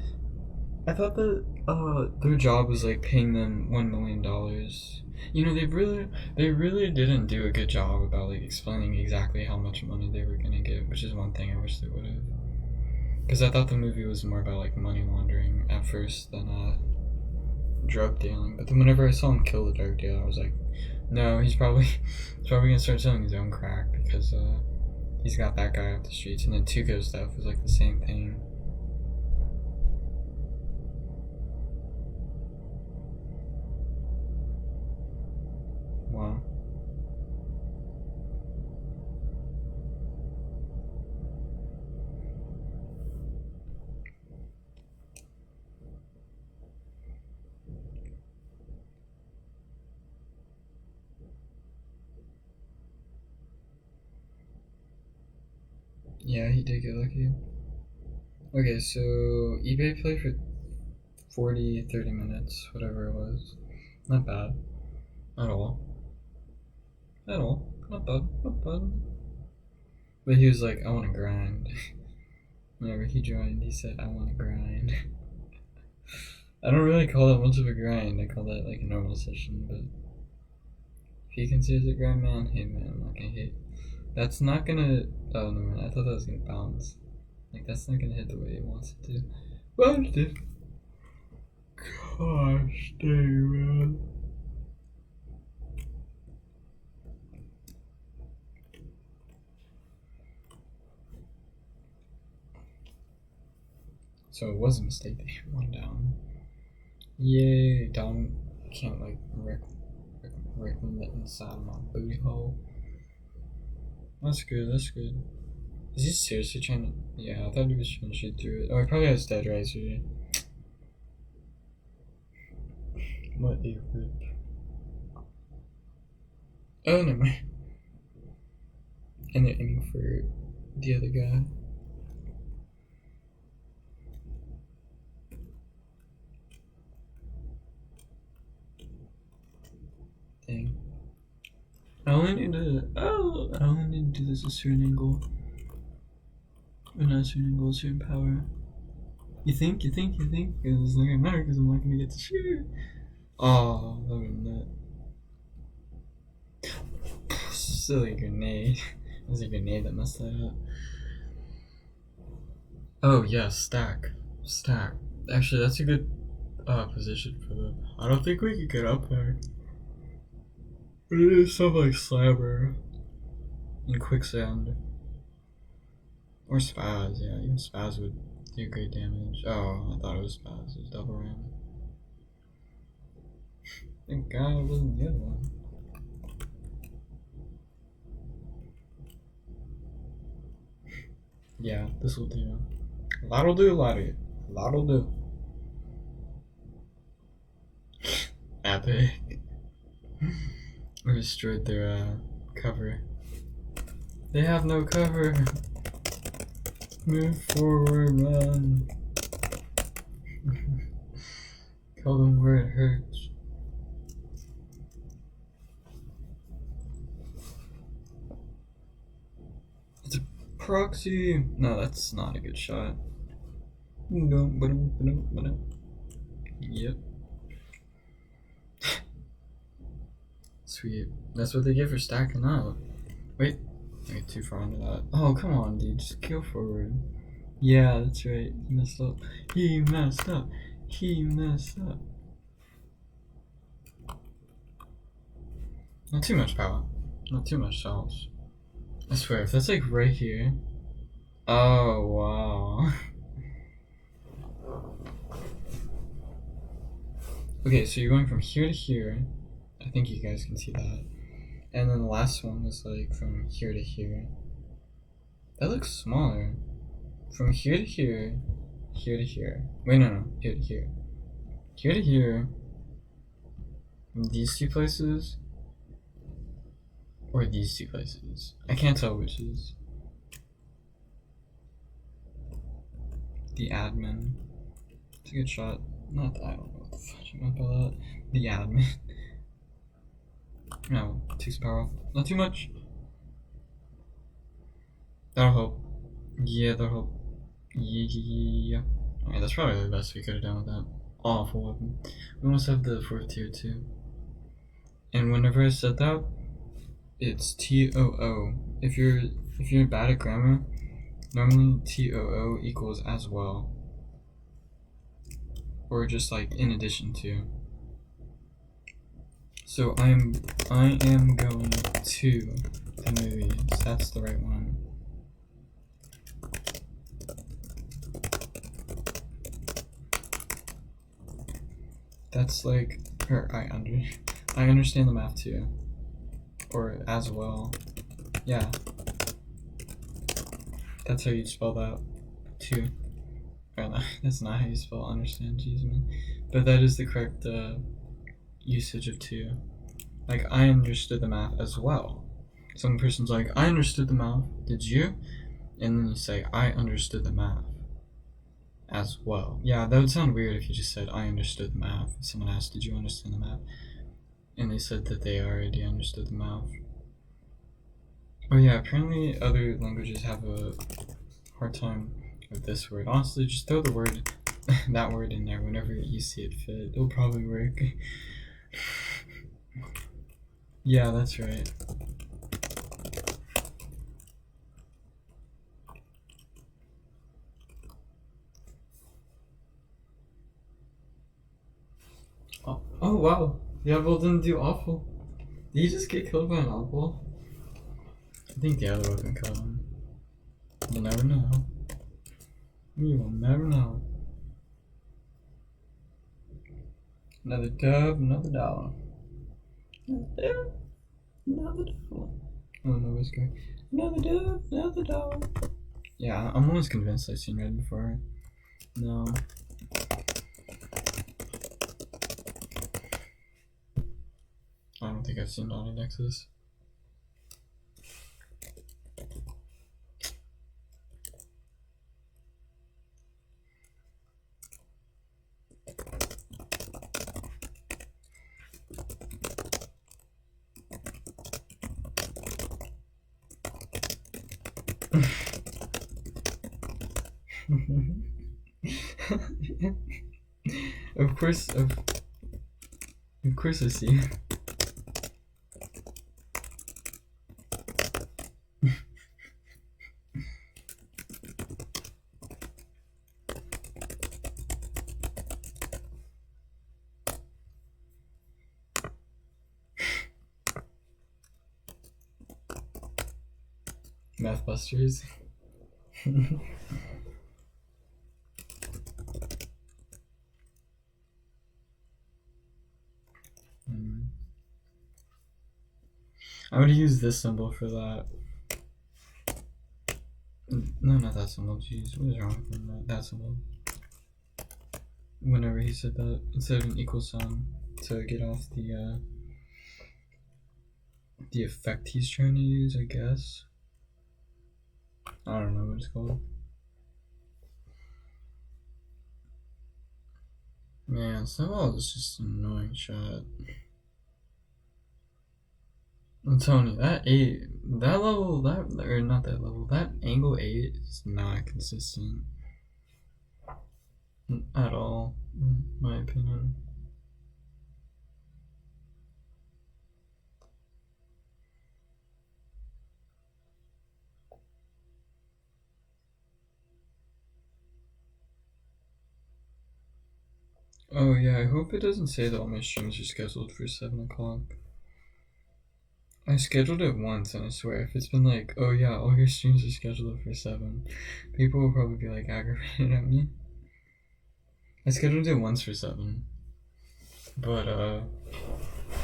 I thought that their job was like paying them $1 million. You know, they really didn't do a good job about like explaining exactly how much money they were gonna get, which is one thing I wish they would have. Because I thought the movie was more about like money laundering at first than drug dealing. But then whenever I saw him kill the drug dealer, I was like, no, he's probably gonna start selling his own crack because he's got that guy off the streets. And then Tuco's stuff was like the same thing. Wow. Yeah, he did get lucky. Okay, so eBay played for 40, 30 minutes, whatever it was. Not bad. At all. At all. Not bad. Not bad. But he was like, I want to grind. Whenever he joined, he said, I want to grind. I don't really call that much of a grind. I call that like a normal session, but if he considers it grind, man, hey man, I'm not gonna hit. That's not gonna. Oh no, man, I thought that was gonna bounce. Like, that's not gonna hit the way it wants it to. But it did. Gosh dang, man. So it was a mistake that he went down. Yay, down. Can't like wreck the inside of my booty hole. That's good, that's good. Is he seriously trying to. Yeah, I thought he was trying to shoot through it. Oh, he probably has Dead Riser. What a rip. Oh, never mind. And they're aiming for the other guy. Dang. I only need to do this a certain angle. We're not shooting gold shooting power. You think? It's not gonna matter because I'm not gonna get to shoot. Oh, that would nut. Silly grenade. It was a grenade that messed that up. Oh yeah, stack. Actually, that's a good position for them. I don't think we could get up there. But it is stuff like Slammer and Quicksand. Or Spaz, yeah. Even Spaz would do great damage. Oh, I thought it was Spaz. It was double ram. Thank God it wasn't the other one. Yeah, this will do. That'll do, laddie. That'll do. Epic. We destroyed their cover. They have no cover. Move forward, run. Call them where it hurts. It's a proxy. No, that's not a good shot. Yep. Sweet. That's what they get for stacking up. Wait, I get too far into that. Oh, come on, dude. Just go forward. Yeah, that's right. He messed up. He messed up. Not too much power. Not too much sauce. I swear, if that's like right here. Oh, wow. Okay, so you're going from here to here. I think you guys can see that. And then the last one was like from here to here. That looks smaller. From here to here, here to here. Wait, no, here to here. Here to here. These two places. Or these two places. I can't tell which is. The admin. It's a good shot. Not that, I don't know what the fuck you meant by that. The admin. No, takes power. Not too much. That'll help. Yeah, that'll help. Yeah. Alright, that's probably the best we could have done with that awful weapon. We almost have the 4th tier too. And whenever I said that, it's TOO. If you're bad at grammar, normally TOO equals as well. Or just like in addition to. So I am going to the movies. That's the right one. That's like, or I understand the math too, or as well. Yeah, that's how you spell that too. Or no, that's not how you spell understand. Jeez, man. But that is the correct usage of two. Like, I understood the math as well. Some person's like, I understood the math. Did you? And then you say, I understood the math as well. Yeah, that would sound weird if you just said, I understood the math. If someone asked, did you understand the math? And they said that they already understood the math. Oh yeah, apparently other languages have a hard time with this word. Honestly, just throw the word, that word in there whenever you see it fit. It'll probably work. Yeah, that's right. Oh wow, the eyeball didn't do awful. Did he just get killed by an eyeball? I think the other weapon killed him. You'll never know. You will never know. Another dub, another dollar. Another dollar. Oh no, what's going? Another dub, another dollar. Yeah, I'm almost convinced I've seen red before. No. I don't think I've seen Naughty Nexus. Of course, of course I see. Mathbusters. I'm gonna use this symbol for that. No, not that symbol. Jeez, what is wrong with him? That symbol. Whenever he said that, instead of an equal sign, to get off the effect he's trying to use, I guess. I don't know what it's called. Man, Snowball is just an annoying shot. I'm telling you, that level, or not that level, that angle 8 is not consistent at all, in my opinion. Oh yeah, I hope it doesn't say that all my streams are scheduled for 7 o'clock. I scheduled it once, and I swear, if it's been like, oh yeah, all your streams are scheduled for 7, people will probably be like aggravated at me. I scheduled it once for 7, but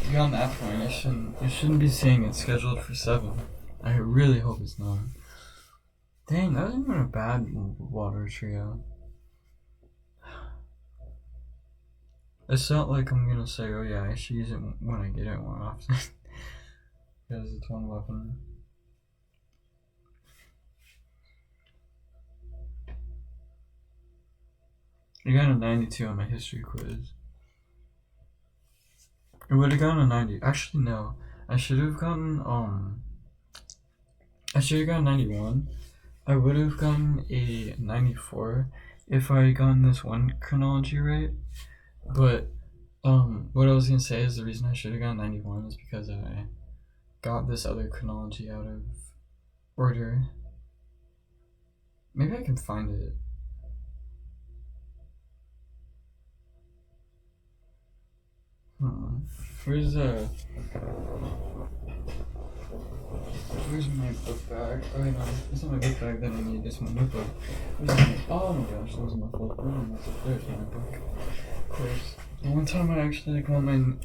beyond that point, it shouldn't be saying it's scheduled for 7. I really hope it's not. Dang, that wasn't even a bad water trio. It's not like I'm gonna say, oh yeah, I should use it when I get it more often. Because it's one weapon. I got a 92 on my history quiz. It would have gotten a 90. Actually, no. I should have gotten, I should have gotten 91. I would have gotten a 94 if I had gotten this one chronology right. But, what I was gonna say is the reason I should have gotten 91 is because I got this other chronology out of order. Maybe I can find it. Where's my book bag? Oh wait, no, it's not my book bag that I need, it's my notebook. Oh my gosh, that was my fault. There's my book. Of course. The one time I actually want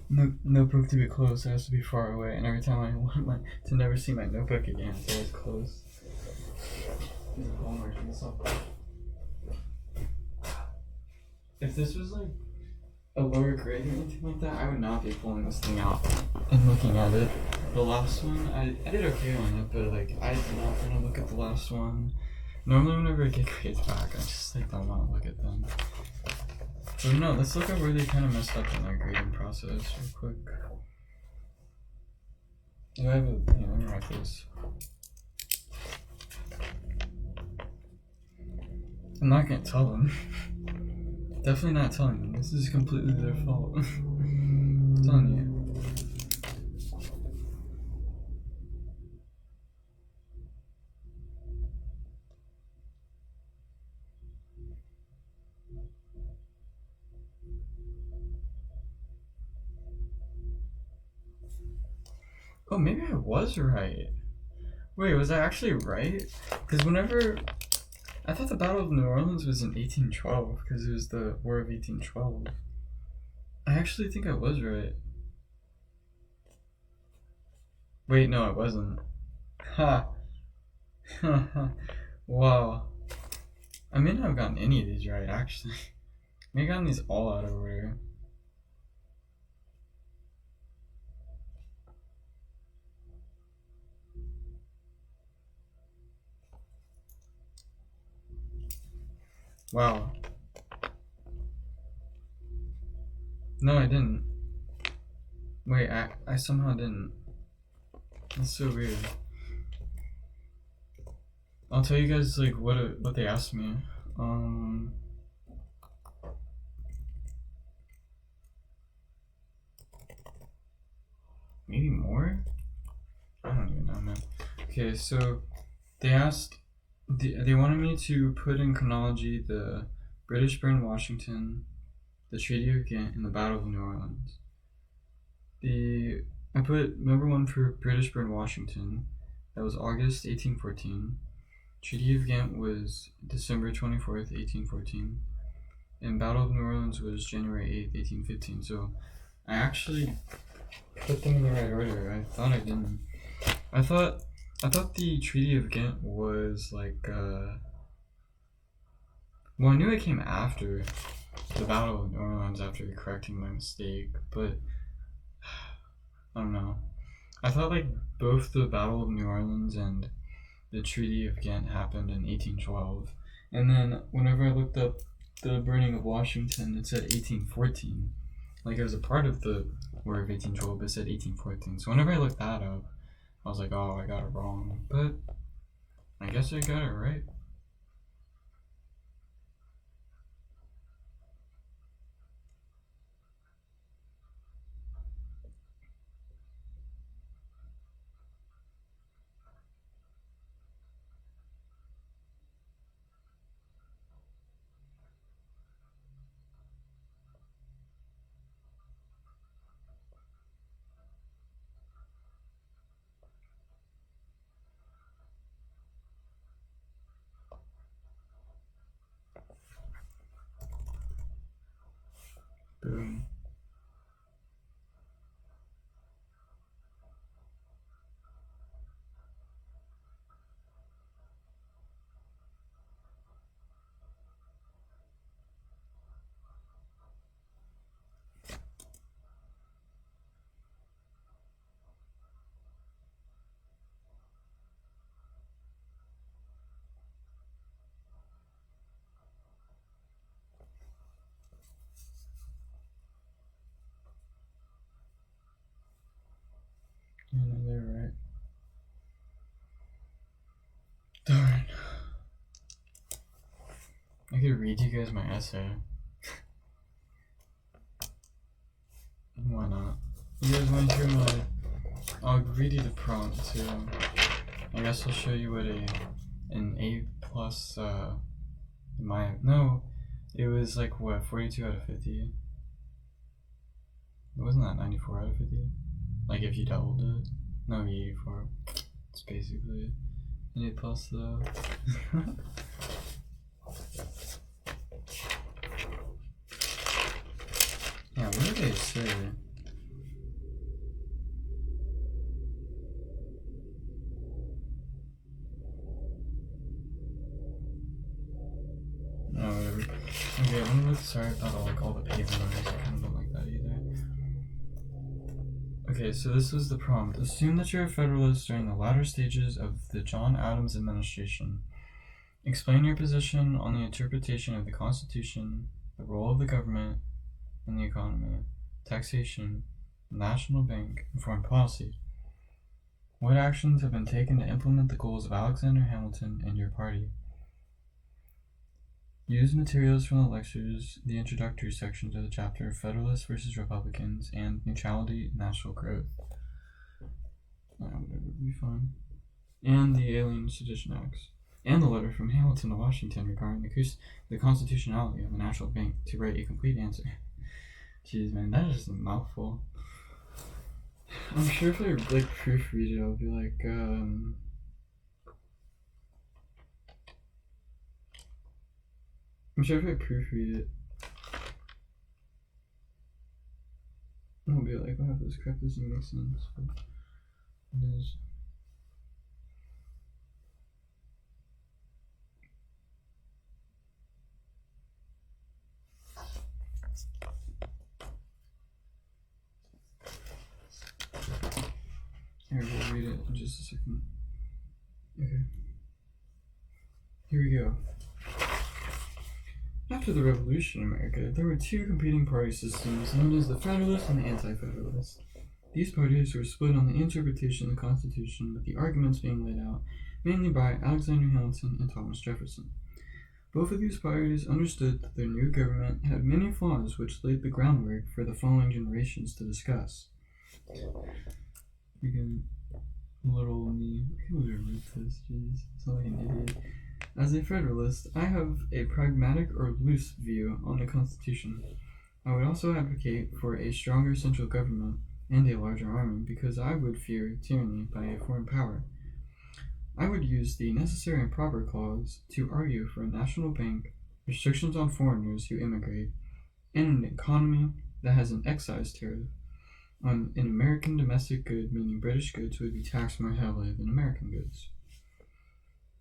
my notebook to be close, it has to be far away, and every time I want to never see my notebook again, it's always close. If this was like a lower grade or anything like that, I would not be pulling this thing out and looking at it. The last one, I did okay on it, but like I did not want to look at the last one. Normally whenever I get grades back, I just like don't want to look at them. But no, let's look at where they kind of messed up in their grading process real quick. Do I have a, let me write this. I'm not gonna tell them. Definitely not telling them. This is completely their fault. I'm telling you. Oh, maybe I was right. Wait, was I actually right? Because whenever... I thought the Battle of New Orleans was in 1812, because it was the War of 1812. I actually think I was right. Wait, no, I wasn't. Ha! Wow. I may not have gotten any of these right, actually. I may have gotten these all out of order. Wow. No, I didn't. Wait, I somehow didn't. That's so weird. I'll tell you guys like what they asked me. Maybe more? I don't even know, man. Okay, so they asked, they wanted me to put in chronology the British burned Washington, the Treaty of Ghent, and the Battle of New Orleans. I put number one for British burned Washington. That was August 1814. Treaty of Ghent was December 24th, 1814. And Battle of New Orleans was January 8th, 1815. So I actually put them in the right order. I thought I didn't. I thought the Treaty of Ghent was like well, I knew it came after the Battle of New Orleans after correcting my mistake, but I don't know. I thought like both the Battle of New Orleans and the Treaty of Ghent happened in 1812, and then whenever I looked up the burning of Washington, it said 1814. Like it was a part of the War of 1812, but it said 1814. So whenever I looked that up, I was like, oh, I got it wrong. But I guess I got it right. Boom. Yeah, no, they're right. Darn. I could read you guys my essay. Why not? You guys want to hear my... I'll read you the prompt too. I guess I'll show you what an A plus no, it was like what, 42 out of 50. Wasn't that 94 out of 50? Like if you doubled it? No, 84. It's basically an A plus though. Yeah, what did they say? No, whatever. Okay, I'm really sorry about all the paper numbers. I kind of don't like that either. Okay, so this was the prompt. Assume that you're a Federalist during the latter stages of the John Adams administration. Explain your position on the interpretation of the Constitution, the role of the government in the economy, taxation, the national bank, and foreign policy. What actions have been taken to implement the goals of Alexander Hamilton and your party? Use materials from the lectures, the introductory sections of the chapter Federalists versus Republicans, and Neutrality and National Growth. Whatever, would be fine. And the Alien Sedition Acts. And the letter from Hamilton to Washington regarding the constitutionality of the national bank to write a complete answer. Jeez, man, that is just a mouthful. I'm sure if I like proofread it, I'll be like, I'm sure if I proofread it, I'll be like, wow, this crap doesn't make sense, but it is. Here, we'll read it in just a second. Okay. Here we go. After the Revolution in America, there were two competing party systems known as the Federalist and the Anti-Federalist. These parties were split on the interpretation of the Constitution, with the arguments being laid out mainly by Alexander Hamilton and Thomas Jefferson. Both of these parties understood that their new government had many flaws which laid the groundwork for the following generations to discuss. Again, little me. I would have wrote this, jeez. Sound like an idiot. As a Federalist, I have a pragmatic or loose view on the Constitution. I would also advocate for a stronger central government and a larger army because I would fear tyranny by a foreign power. I would use the necessary and proper clause to argue for a national bank, restrictions on foreigners who immigrate, and an economy that has an excise tariff on an American domestic good, meaning British goods would be taxed more heavily than American goods.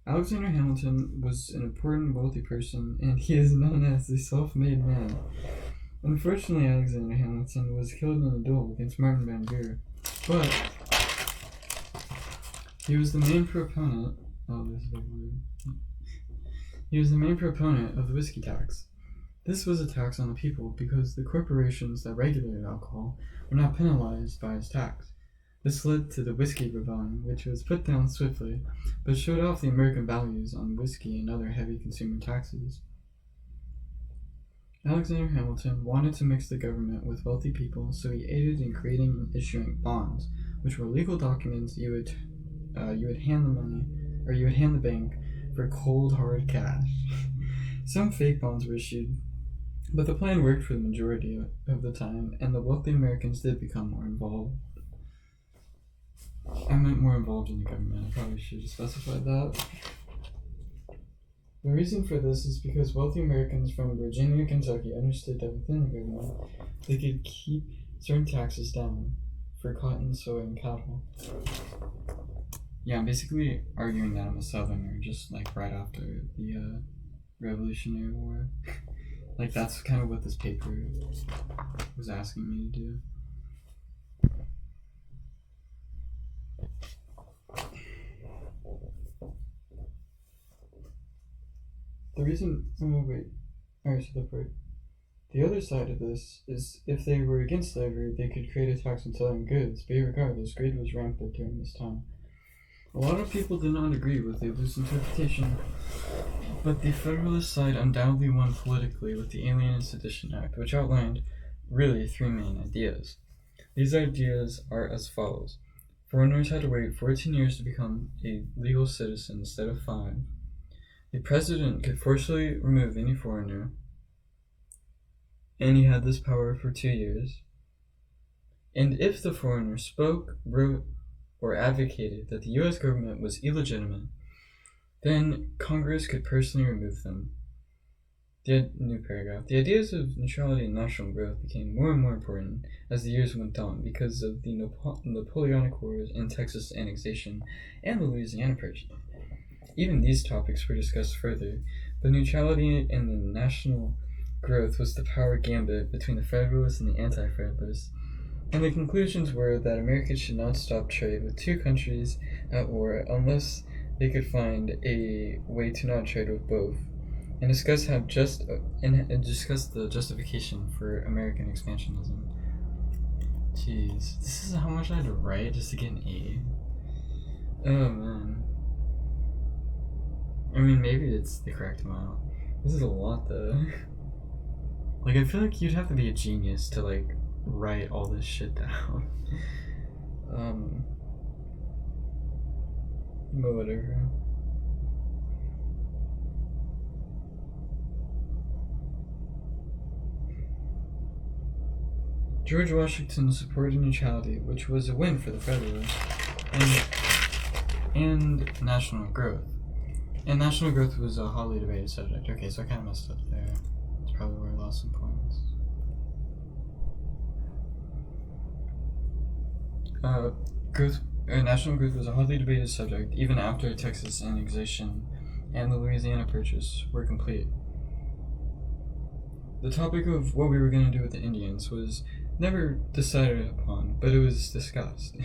Alexander Hamilton was an important, wealthy person, and he is known as the self-made man. Unfortunately, Alexander Hamilton was killed in a duel against Martin Van Buren, but he was the main proponent. He was the main proponent of the whiskey tax. This was a tax on the people because the corporations that regulated alcohol were not penalized by his tax. This led to the Whiskey Rebellion, which was put down swiftly, but showed off the American values on whiskey and other heavy consumer taxes. Alexander Hamilton wanted to mix the government with wealthy people, so he aided in creating and issuing bonds, which were legal documents you would hand the money, or you would hand the bank for cold hard cash. Some fake bonds were issued, but the plan worked for the majority of the time, and the wealthy Americans did become more involved. I meant more involved in the government. I probably should have specified that. The reason for this is because wealthy Americans from Virginia and Kentucky understood that within the government, they could keep certain taxes down for cotton, soy, and cattle. Yeah, I'm basically arguing that I'm a Southerner, just like right after the Revolutionary War. Like, that's kind of what this paper was asking me to do. The reason, alright, so the part. The other side of this is if they were against slavery, they could create a tax on selling goods, but regardless, greed was rampant during this time. A lot of people did not agree with a loose interpretation, but the Federalist side undoubtedly won politically with the Alien and Sedition Act, which outlined really three main ideas. These ideas are as follows. Foreigners had to wait 14 years to become a legal citizen instead of 5. The president could forcibly remove any foreigner, and he had this power for 2 years. And if the foreigner spoke, wrote, or advocated that the U.S. government was illegitimate, then Congress could personally remove them. New paragraph. The ideas of neutrality and national growth became more and more important as the years went on because of the Napoleonic Wars and Texas annexation and the Louisiana Purchase. Even these topics were discussed further, but neutrality and the national growth was the power gambit between the Federalists and the Anti-Federalists, and the conclusions were that America should not stop trade with 2 countries at war unless they could find a way to not trade with both, and discuss the justification for American expansionism. Jeez, this is how much I had to write just to get an A. Oh man. I mean, maybe it's the correct amount. This is a lot though. Like, I feel like you'd have to be a genius to like write all this shit down. But whatever. George Washington supported neutrality, which was a win for the Federalists, and national growth. And national growth was a hotly debated subject. Okay, so I kind of messed up there. That's probably where I lost some points. National growth was a hotly debated subject even after Texas annexation and the Louisiana Purchase were complete. The topic of what we were going to do with the Indians was never decided upon, but it was discussed.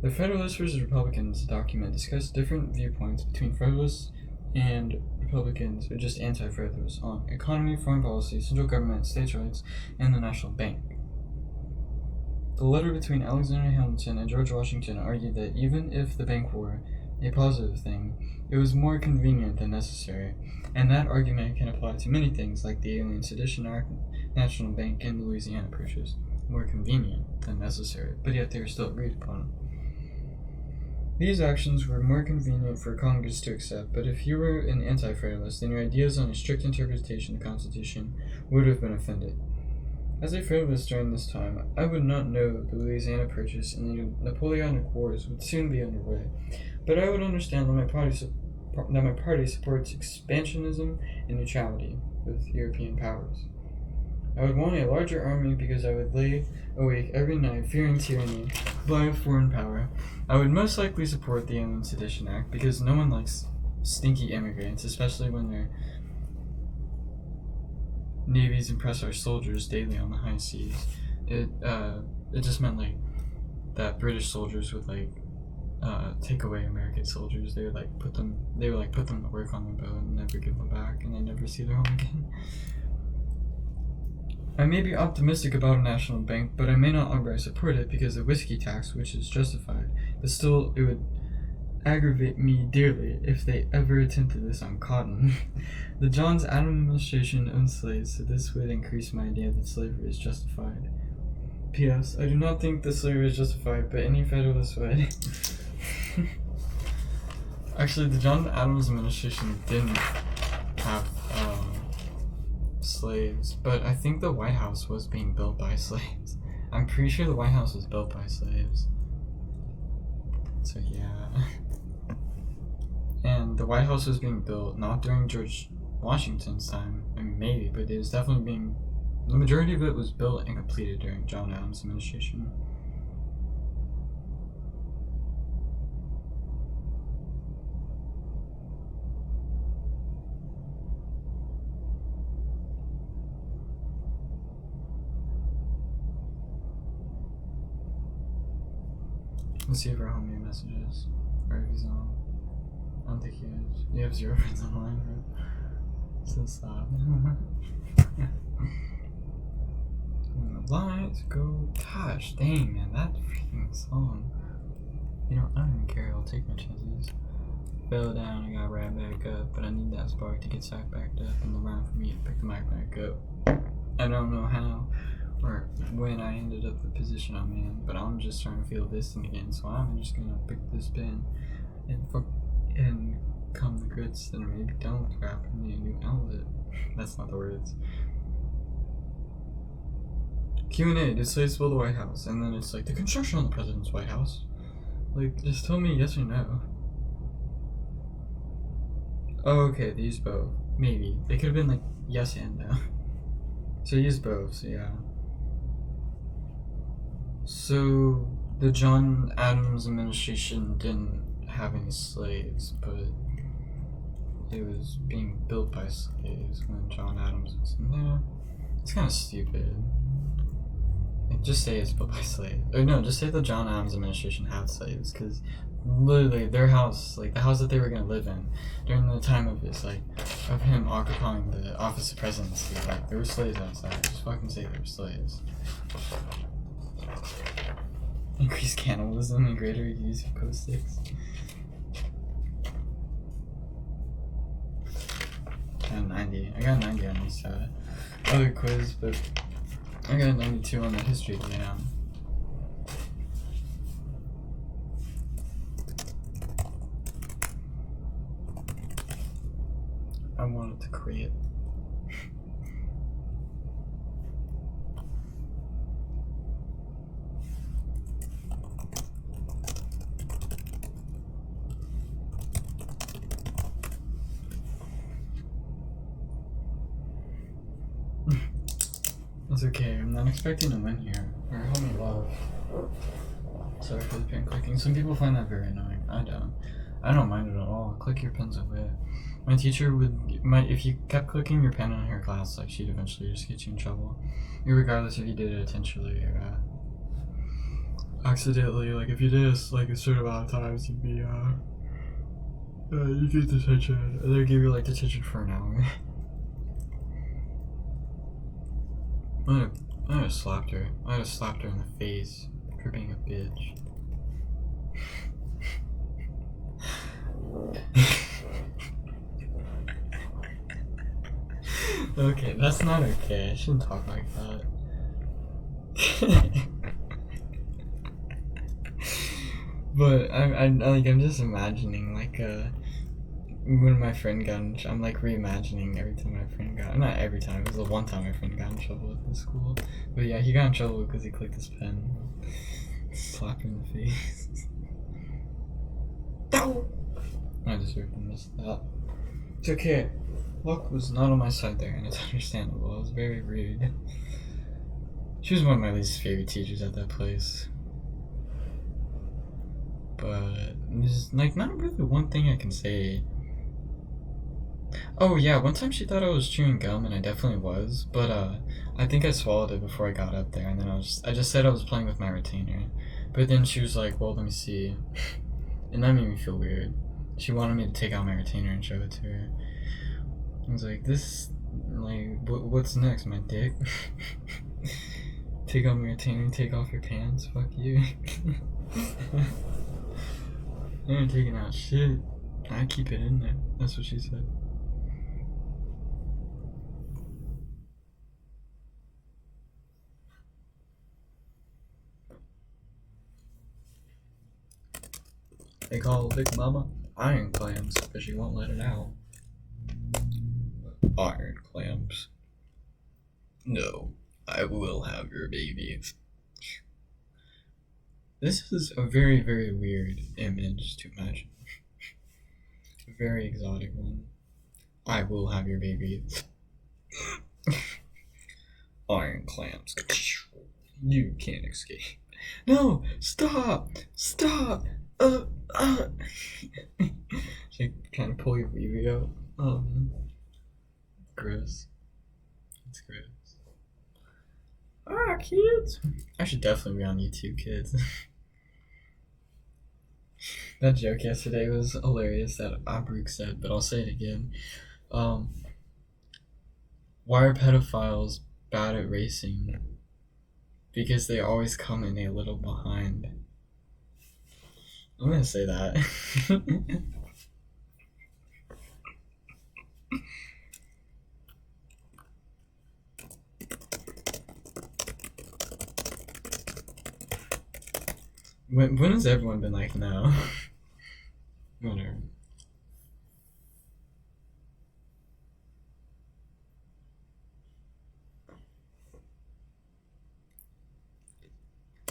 The Federalists versus Republicans document discussed different viewpoints between Federalists and Republicans, or just anti-Federalists, on economy, foreign policy, central government, states' rights, and the national bank. The letter between Alexander Hamilton and George Washington argued that even if the bank war a positive thing. It was more convenient than necessary, and that argument can apply to many things like the Alien Sedition Act, National Bank, and the Louisiana Purchase. More convenient than necessary, but yet they were still agreed upon. These actions were more convenient for Congress to accept, but if you were an anti-federalist, then your ideas on a strict interpretation of the Constitution would have been offended. As a federalist during this time, I would not know the Louisiana Purchase and the Napoleonic Wars would soon be underway, but I would understand that my party supports expansionism and neutrality with European powers. I would want a larger army because I would lay awake every night fearing tyranny by a foreign power. I would most likely support the Alien Sedition Act because no one likes stinky immigrants, especially when their navies impress our soldiers daily on the high seas. It just meant like that British soldiers would take away American soldiers. They would put them to work on their boat and never give them back, and they never see their home again. I may be optimistic about a national bank, but I may not outright support it because of the whiskey tax, which is justified. But still, it would aggravate me dearly if they ever attempted this on cotton. The John Adams administration owned slaves, so this would increase my idea that slavery is justified. P.S. I do not think that slavery is justified, but any federalist would. Actually, the John Adams administration didn't have slaves, but I think the White House was being built by slaves. I'm pretty sure the White House was built by slaves. So yeah. And the White House was being built not during George Washington's time. I mean, maybe, but it was definitely the majority of it was built and completed during John Adams' administration. Let's see if our homie messages, or if he's on. I don't think he is. You have 0 friends online, right? So stop. When the lights go, gosh dang man, that freaking song. You know, I don't even care, I'll take my chances. Fell down, I got right back up, but I need that spark to get sacked back up in the round for me to pick the mic back up. I don't know how or when I ended up the position I'm in, but I'm just trying to feel distant again, so I'm just gonna pick this pen and come the grits that are maybe done with crap and need a new outlet. That's not the words. Q&A, did slaves build the White House? And then it's like, the construction on the president's White House. Like, just tell me yes or no. Oh, okay, they used both. Maybe. They could have been like, yes and no. So use both, so yeah. So, the John Adams administration didn't have any slaves, but it was being built by slaves when John Adams was in there. It's kind of stupid. Like, just say it's built by slaves. Or no, just say the John Adams administration had slaves, because literally their house, like the house that they were going to live in during the time of his, like, of him occupying the office of presidency, like, there were slaves outside. Just fucking say there were slaves. Increased cannibalism and greater use of post-its. I got 90. I got 90 on this other quiz, but I got 92 on the history exam. I wanted to create. It's okay, I'm not expecting to win here. Or help me love. Sorry for the pen clicking. Some people find that very annoying. I don't. I don't mind it at all. Click your pens away. My teacher if you kept clicking your pen in her class, like, she'd eventually just get you in trouble. Regardless if you did it intentionally or accidentally. Like, if you did it like a certain amount of times, you'd be you get detention. And they'd give you like detention for an hour. I just slapped her. I just slapped her in the face for being a bitch. Okay, that's not okay. I shouldn't talk like that. But I'm just imagining like when my friend got in, I'm like reimagining every time my friend got, not every time, it was the one time my friend got in trouble at the school. But yeah, he got in trouble because he clicked his pen. Slap him in the face. I deserve to miss that. It's okay. Luck was not on my side there, and it's understandable. It was very rude. She was one of my least favorite teachers at that place. But there's like not really one thing I can say. Oh yeah, one time she thought I was chewing gum, and I definitely was. But I think I swallowed it before I got up there, and then I just said I was playing with my retainer. But then she was like, "Well, let me see," and that made me feel weird. She wanted me to take out my retainer and show it to her. I was like, "This, like, what's next? My dick? Take out my retainer, take off your pants? Fuck you." I ain't taking out shit. I keep it in there. That's what she said. They call Big Mama iron clams, but she won't let it out. Iron clams. No, I will have your baby. This is a very, very weird image to imagine. A very exotic one. I will have your baby. Iron clams. You can't escape. No! Stop! Stop! She kind of pull your baby out. Gross. It's gross. Ah, kids! I should definitely be on YouTube, kids. That joke yesterday was hilarious that Abruk said, but I'll say it again. Why are pedophiles bad at racing? Because they always come in a little behind. I'm gonna say that. When has everyone been like, no? Whatever.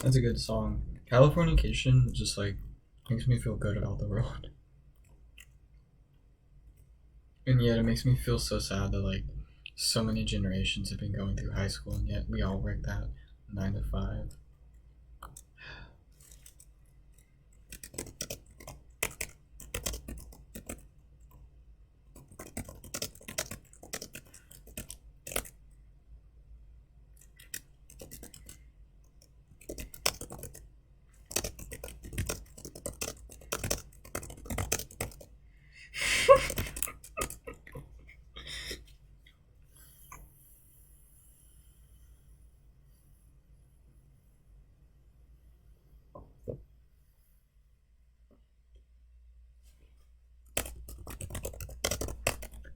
That's a good song. Californication just like makes me feel good about the world. And yet it makes me feel so sad that like so many generations have been going through high school and yet we all work that 9 to 5.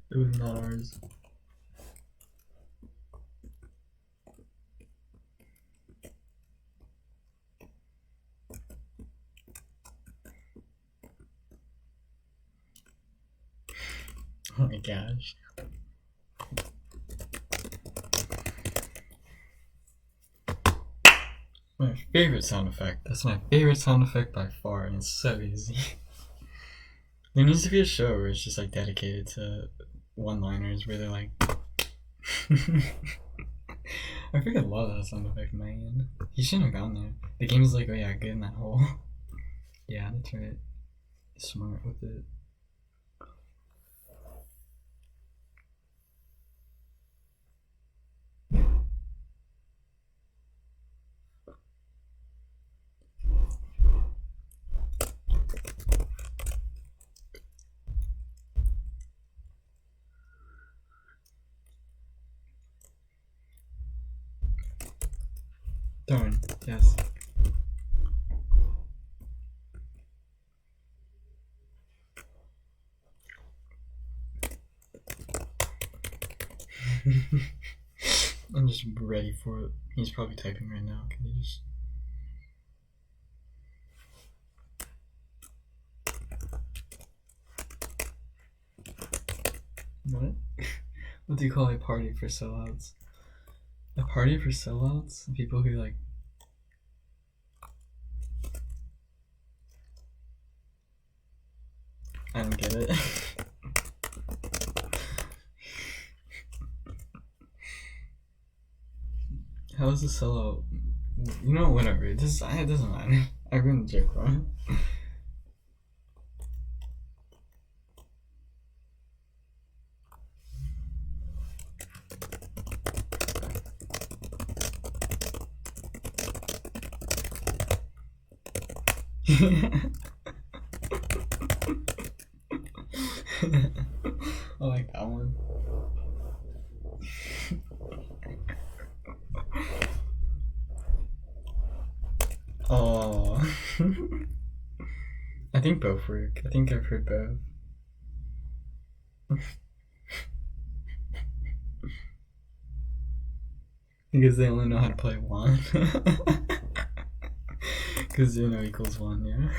It was not ours. Oh my gosh. My favorite sound effect. That's my favorite sound effect by far, and it's so easy. There needs to be a show where it's just like dedicated to one-liners where they're like. I freaking love that sound effect, man. He shouldn't have gone there. The game is like, oh yeah, get in that hole. Yeah, that's right. Smart with it. Darn, yes. I'm just ready for it. He's probably typing right now. Can you just... What? What do you call a party for sellouts? A party for sellouts? People who like... I don't get it. How is a sellout? You know, whatever. It doesn't matter. I ruined the joke, right? I like that one. Oh. I think both work. I think I've heard both. Because they only know how to play one. Because 0 equals 1, yeah.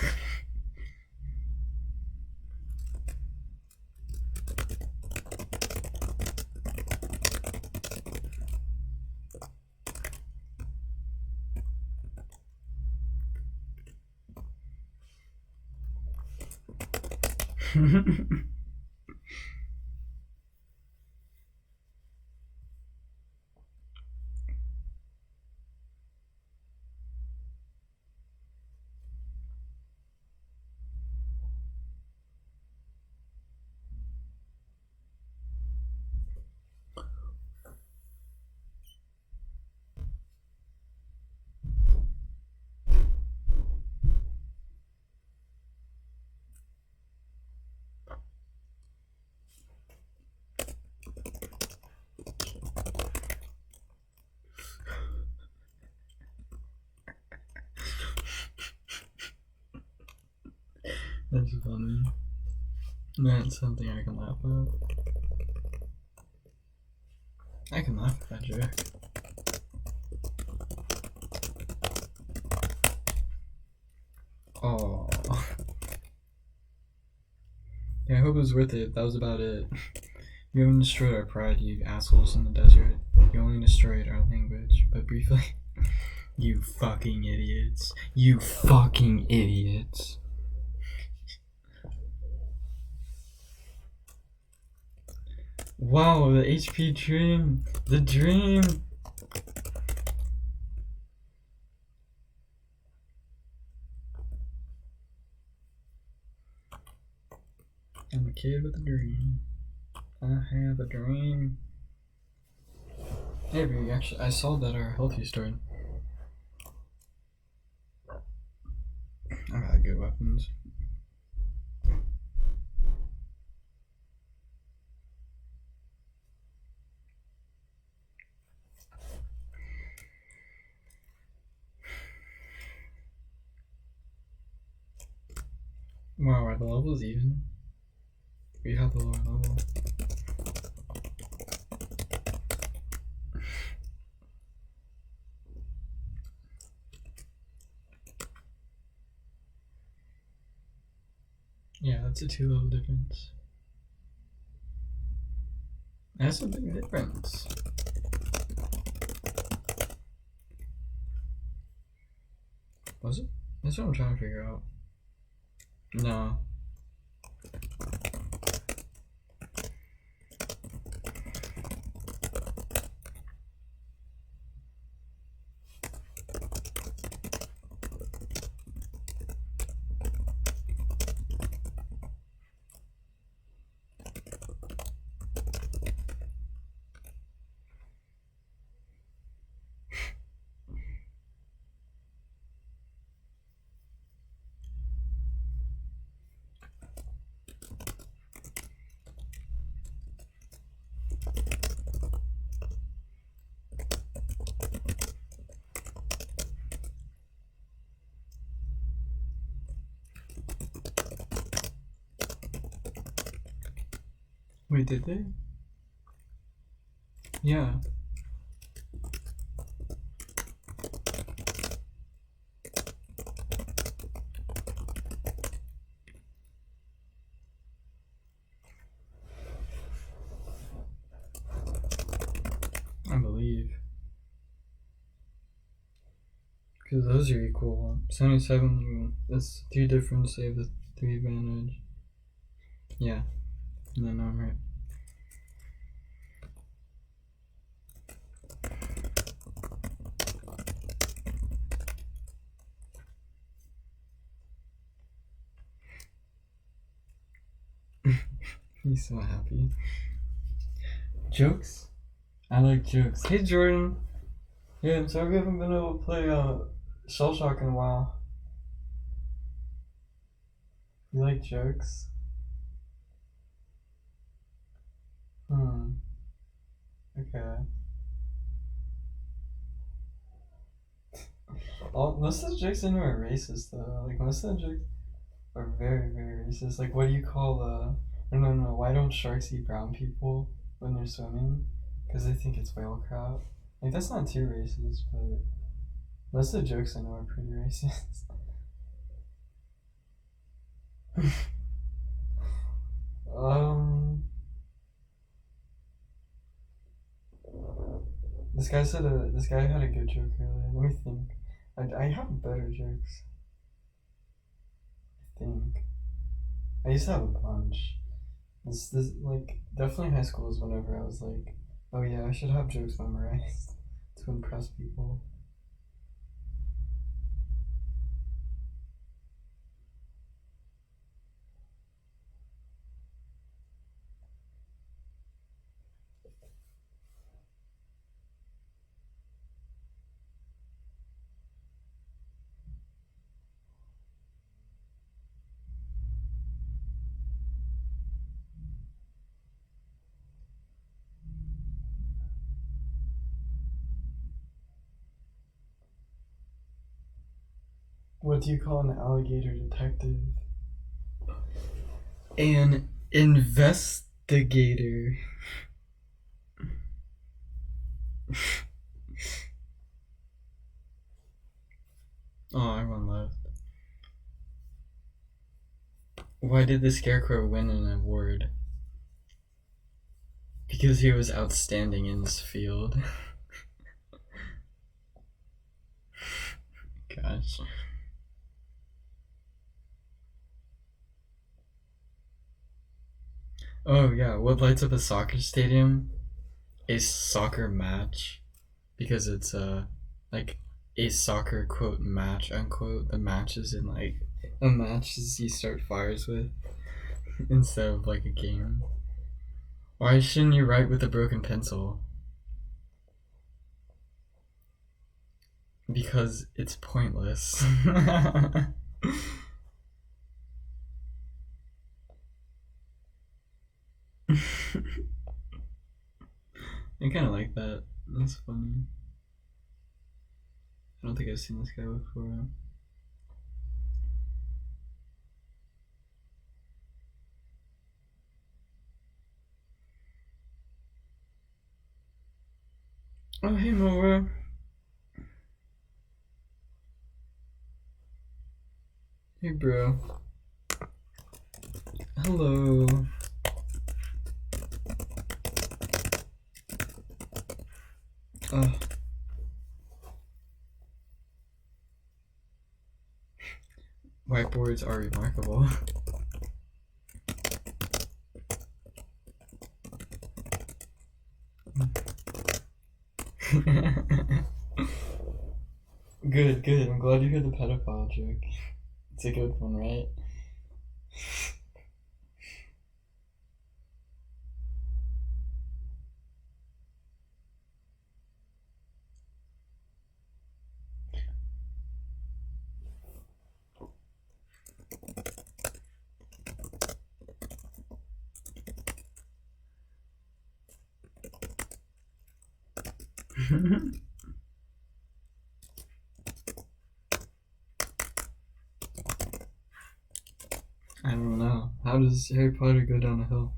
That's funny. That's something I can laugh at. I can laugh at that joke. Oh. Yeah, I hope it was worth it. That was about it. You haven't destroyed our pride, you assholes in the desert. You only destroyed our language, but briefly. You fucking idiots. You fucking idiots. Wow, the HP dream. The dream. I'm a kid with a dream. I have a dream. Hey, Bree, actually, I saw that our healthy started. I got good weapons. Wow, are the levels even? We have the lower level. Yeah, that's a 2-level difference. That's a big difference. Was it? That's what I'm trying to figure out. No. Wait, did they? Yeah. Because those are equal. 77, that's 2 difference, they have the 3 advantage. Yeah, no, I'm right. He's so happy. Jokes? I like jokes. Hey Jordan. Yeah, I'm sorry we haven't been able to play ShellShock in a while. You like jokes? Okay. Most of the jokes I know are racist though. Like most of the jokes are very, very racist. Like what do you call no, why don't sharks eat brown people when they're swimming? Because they think it's whale crap. Like that's not too racist, but most of the jokes I know are pretty racist. um this guy had a good joke earlier. Let me think. I have better jokes, I think. I used to have a bunch. This like definitely high school is whenever I was like, oh yeah, I should have jokes memorized to impress people. What do you call an alligator detective? An investigator. Oh, everyone left. Why did the scarecrow win an award? Because he was outstanding in his field. Gosh. Oh yeah, what lights up a soccer stadium? A soccer match. Because it's like a soccer quote match unquote. The match is in like a match you start fires with instead of like a game. Why shouldn't you write with a broken pencil? Because it's pointless. I kind of like that. That's funny. I don't think I've seen this guy before. Oh, hey, Moa. Hey, bro. Hello. Whiteboards are remarkable. Good, good. I'm glad you heard the pedophile joke. It's a good one, right? I don't know. How does Harry Potter go down a hill?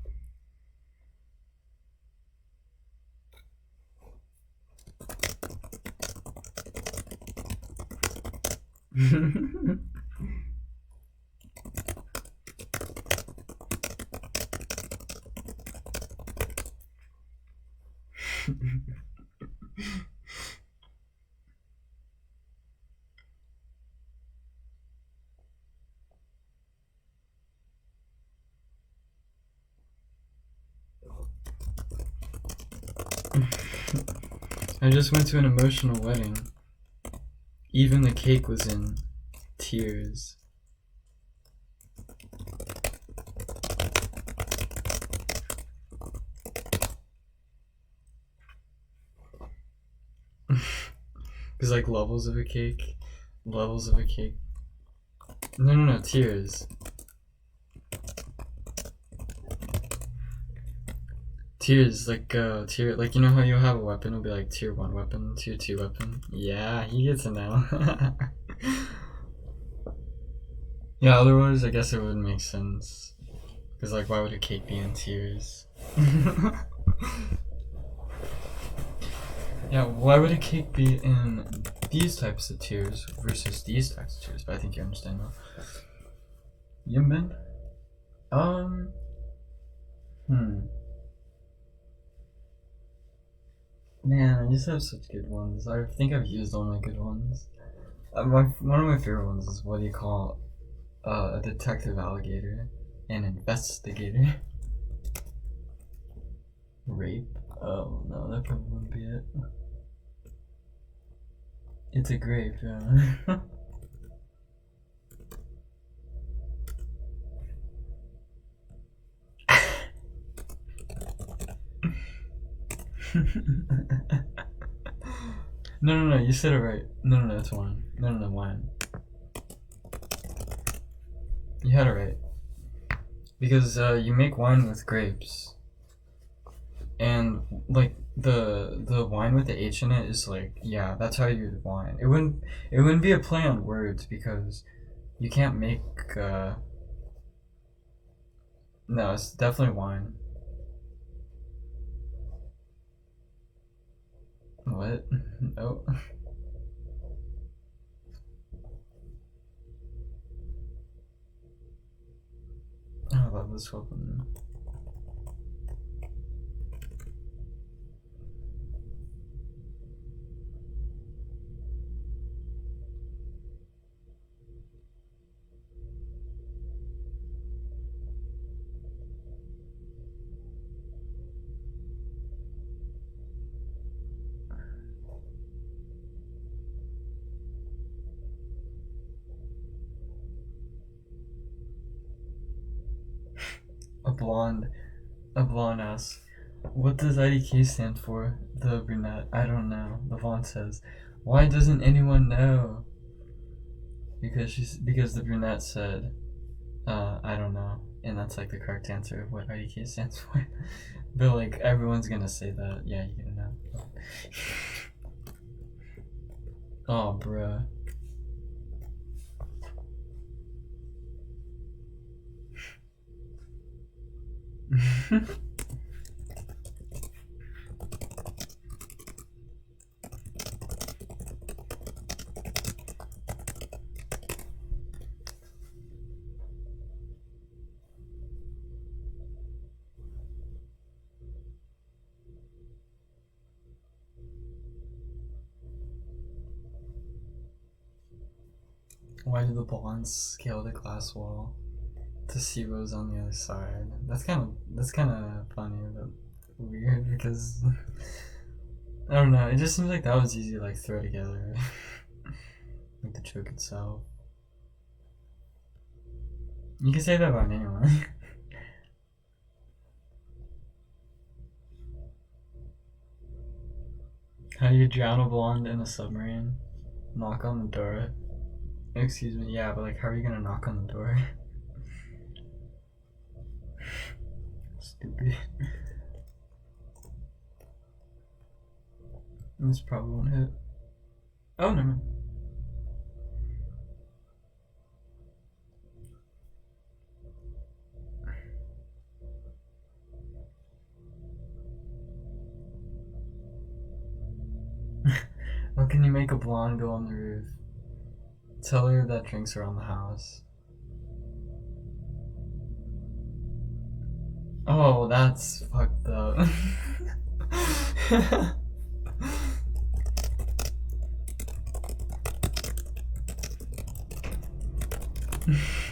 I just went to an emotional wedding. Even the cake was in tears. Cause like levels of a cake. Levels of a cake. No, tears. Tiers, like tier, like you know how you have a weapon, it'll be like tier 1 weapon, tier 2 weapon. Yeah, you get to know. Yeah, otherwise I guess it wouldn't make sense. Cause like why would a cake be in tiers? Yeah, why would a cake be in these types of tiers versus these types of tiers? But I think you understand now. Yimben? Man, I just have such good ones. I think I've used all my good ones. One of my favorite ones is what do you call a detective alligator? An investigator. Rape? Oh no, that probably wouldn't be it. It's a grape, yeah. No, you said it right. No, it's wine. No, wine. You had it right. Because you make wine with grapes. And like the wine with the H in it is like, yeah, that's how you use wine. It wouldn't be a play on words because you can't make no, it's definitely wine. What? Oh. I love this weapon. A blonde asks, what does IDK stand for? The brunette, I don't know. The Vaughn says, why doesn't anyone know? Because the brunette said, I don't know. And that's like the correct answer of what IDK stands for. But like everyone's gonna say that. Yeah, you gotta know. Oh, bruh. Why do the blondes scale the glass wall to see what's on the other side? That's kind of funny, but weird because I don't know. It just seems like that was easy to like throw together, like the joke itself. You can say that about anyone. How do you drown a blonde in a submarine? Knock on the door. Excuse me, yeah, but like, how are you gonna knock on the door? Stupid. This probably won't hit. Oh, no. How can you make a blonde go on the roof? Tell her that drinks around the house. Oh, that's fucked up.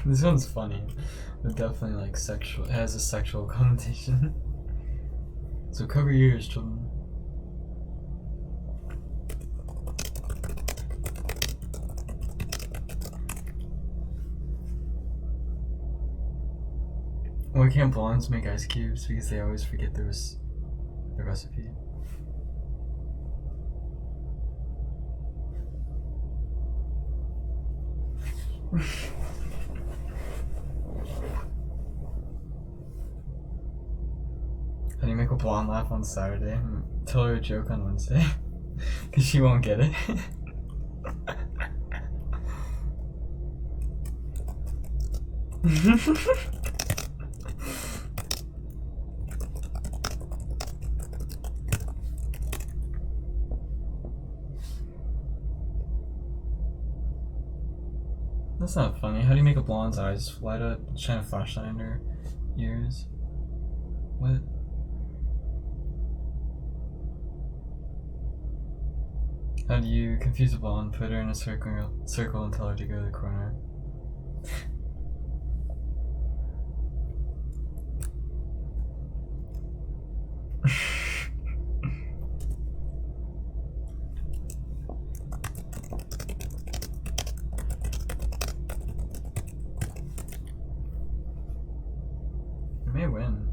This one's funny, but definitely like sexual. It has a sexual connotation. So cover your ears, children. Why can't blondes make ice cubes? Because they always forget the recipe. How do you make a blonde laugh on Saturday? Tell her a joke on Wednesday. Because she won't get it. That's not funny. How do you make a blonde's eyes light up? Shine a flashlight in her ears? What? How do you confuse a blonde, put her in a circle and tell her to go to the corner? You may win.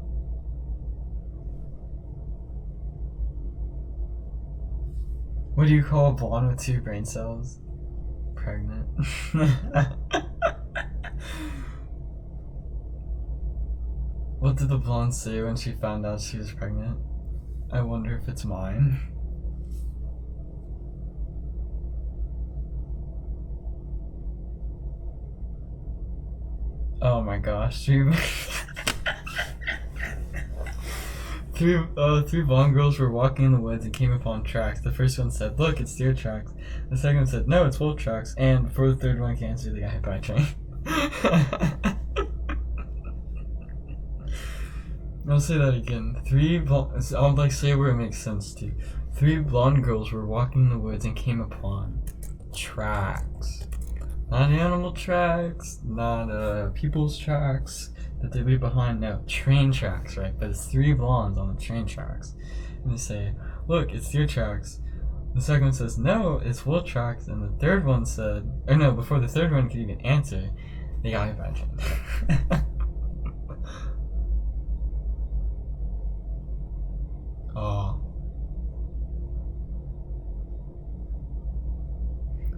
What do you call a blonde with 2 brain cells? Pregnant. What did the blonde say when she found out she was pregnant? I wonder if it's mine. Oh my gosh, three blonde girls were walking in the woods and came upon tracks. The first one said, "Look, it's deer tracks." The second one said, "No, it's wolf tracks." And before the third one could answer, they got hit by a train. I'll say that again. I'll say where it makes sense too. 3 blonde girls were walking in the woods and came upon tracks. Not animal tracks, not people's tracks that they leave behind. No, train tracks, right? But it's 3 blondes on the train tracks. And they say, "Look, it's deer tracks." The second one says, "No, it's wolf tracks." And the third one said, before the third one could even answer, they got hit by a train. Oh.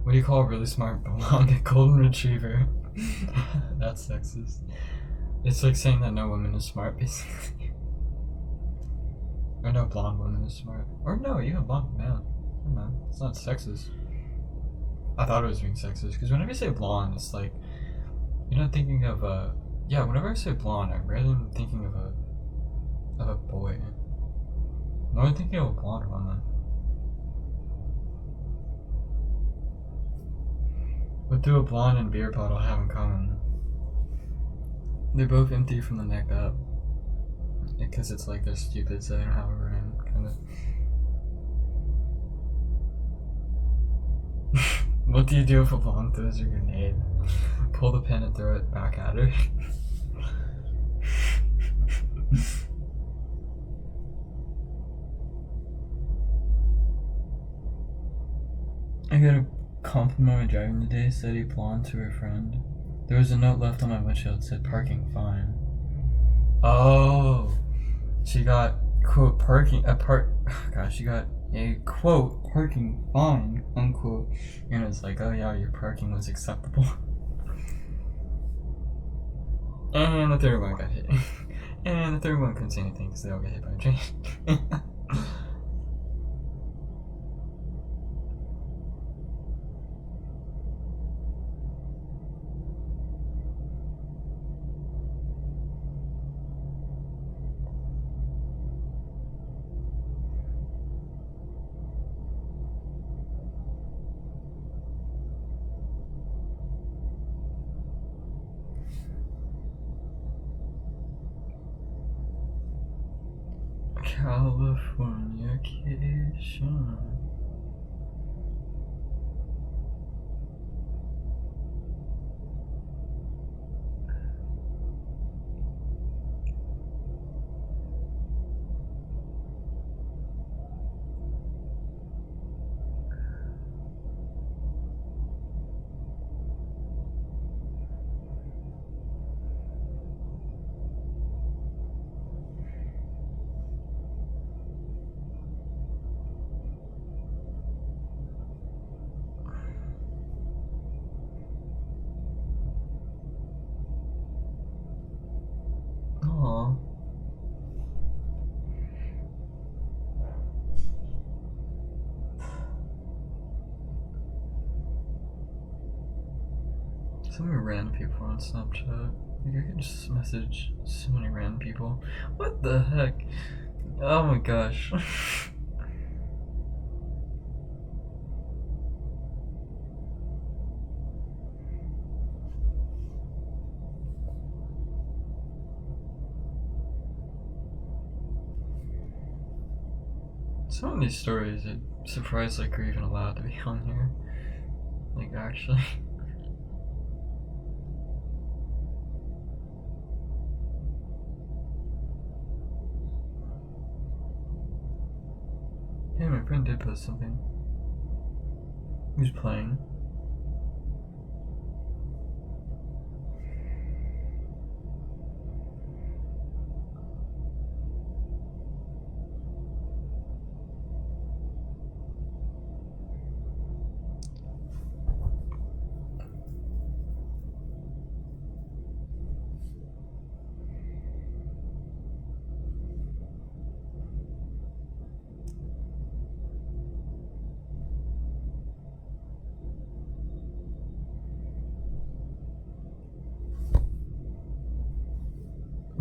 What do you call a really smart blonde? A golden retriever. That's sexist. It's like saying that no woman is smart, basically. Or no blonde woman is smart. Or no, even blonde man. No, it's not sexist. I thought it was being sexist, because whenever you say blonde, it's like, you're not thinking of a... Yeah, whenever I say blonde, I'm rather than thinking of a boy. No, I'm thinking of a blonde woman. What do a blonde and beer bottle have in common? They're both empty from the neck up. Because it's like they're stupid, so they don't have a rim, kind of. What do you do if a blonde throws a grenade? Pull the pin and throw it back at her. I got a compliment on driving today, said a blonde to her friend. There was a note left on my windshield that said "parking fine." Oh, she got quote she got a quote "parking fine" unquote, and it's like, oh yeah, your parking was acceptable. And the third one got hit, and the third one couldn't say anything because they all got hit by a train. Californication. So many random people on Snapchat. Like I can just message so many random people. What the heck? Oh my gosh. Some of these stories are surprised like we're even allowed to be on here. Like actually. Yeah, my friend did post something. Who's playing?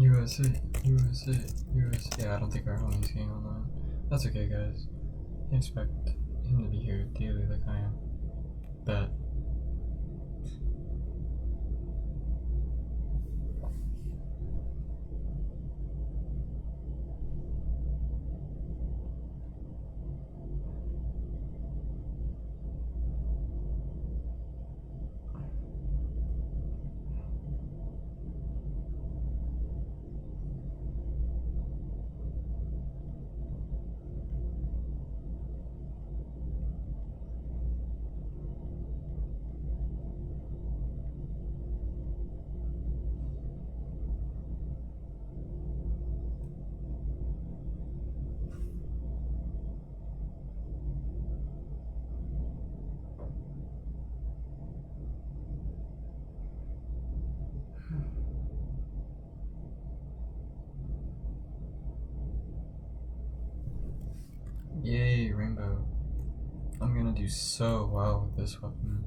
USA, USA, USA. Yeah, I don't think our homie's getting online. That's okay, guys. I expect him to be here daily like I am. Bet. Yay, rainbow. I'm gonna do so well with this weapon.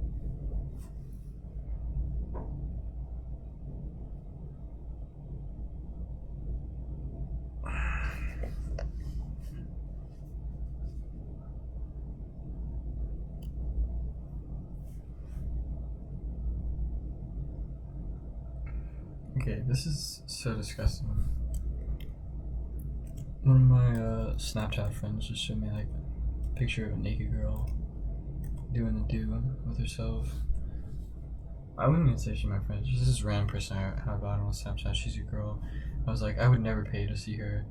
Okay, this is so disgusting. One of my Snapchat friends just showed me like a picture of a naked girl doing the do with herself. I wouldn't even say she's my friend. She's this random person I have out on Snapchat. She's a girl. I was like, I would never pay to see her.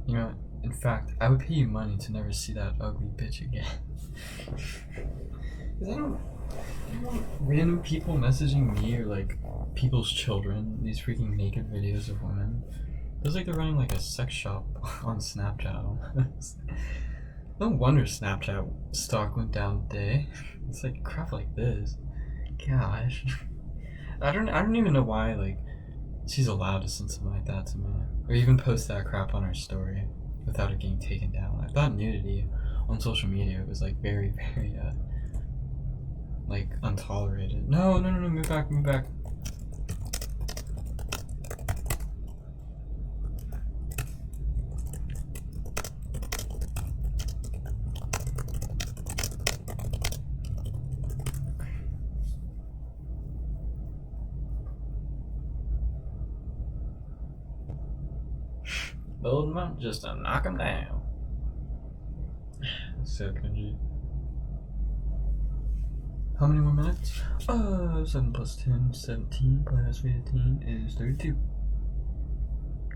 You know, in fact, I would pay you money to never see that ugly bitch again. Cause I don't random people messaging me or like people's children these freaking naked videos of women. Feels like they're running like a sex shop on Snapchat almost. No wonder Snapchat stock went down today. It's like crap like this. Gosh. I don't even know why like she's allowed to send something like that to me. Or even post that crap on her story without it getting taken down. I thought nudity on social media was like very, very like untolerated. No, move back. Build them up just to knock them down. So cringy. How many more minutes? 7 plus 10, 17 plus 15 is 32.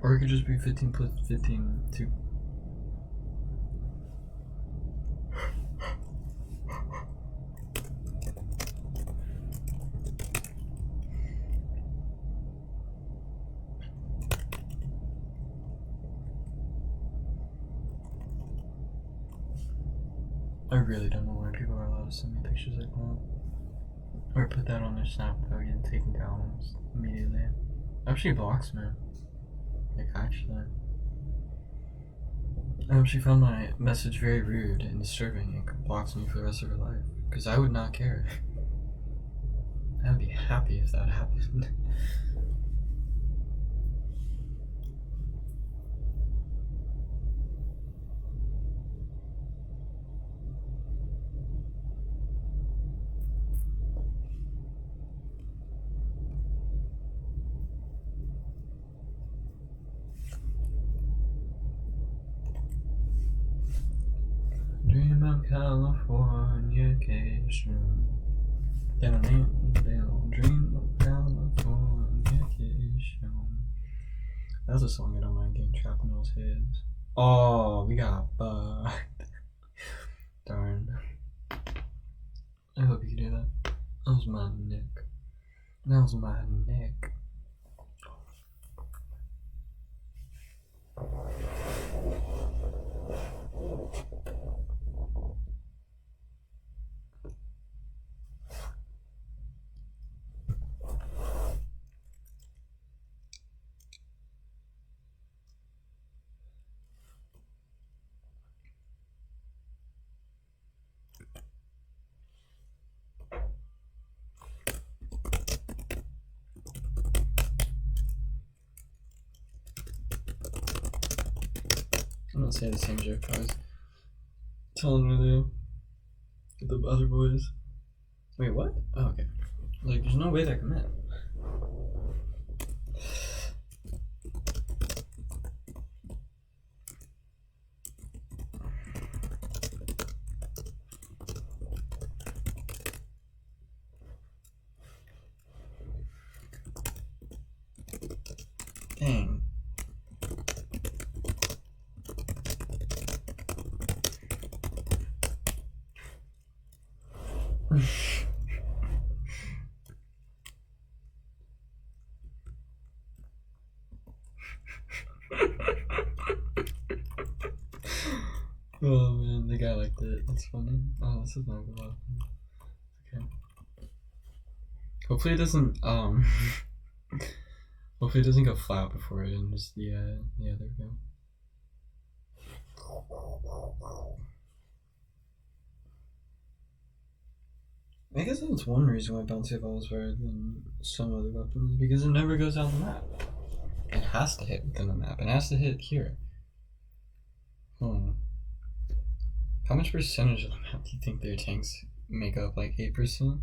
Or it could just be 15 plus 15, 2. I really don't know why people are allowed to send me pictures like that. Or put that on their snap without getting taken down almost immediately. Actually blocks me. Like actually. I actually found my message very rude and disturbing and blocks me for the rest of her life. Because I would not care. I'd be happy if that happened. Dream of Californication. Dream of Californication. That was a song I don't mind getting trapped in those heads. Oh, we got fucked. Darn. I hope you could hear that. That was my neck. That was my neck. I'm gonna say the same joke I was telling earlier with the other boys. Wait, what? Oh, okay. Like, there's no way that can happen. Dang. Oh man, the guy liked it. That's funny. Oh, this is not good. Okay. Hopefully it doesn't hopefully it doesn't go flat before it and just yeah, there we go. I guess that's one reason why bouncy ball is better than some other weapons, because it never goes out the map. It has to hit within the map. It has to hit here. How much percentage of the map do you think their tanks make up? Like 8%?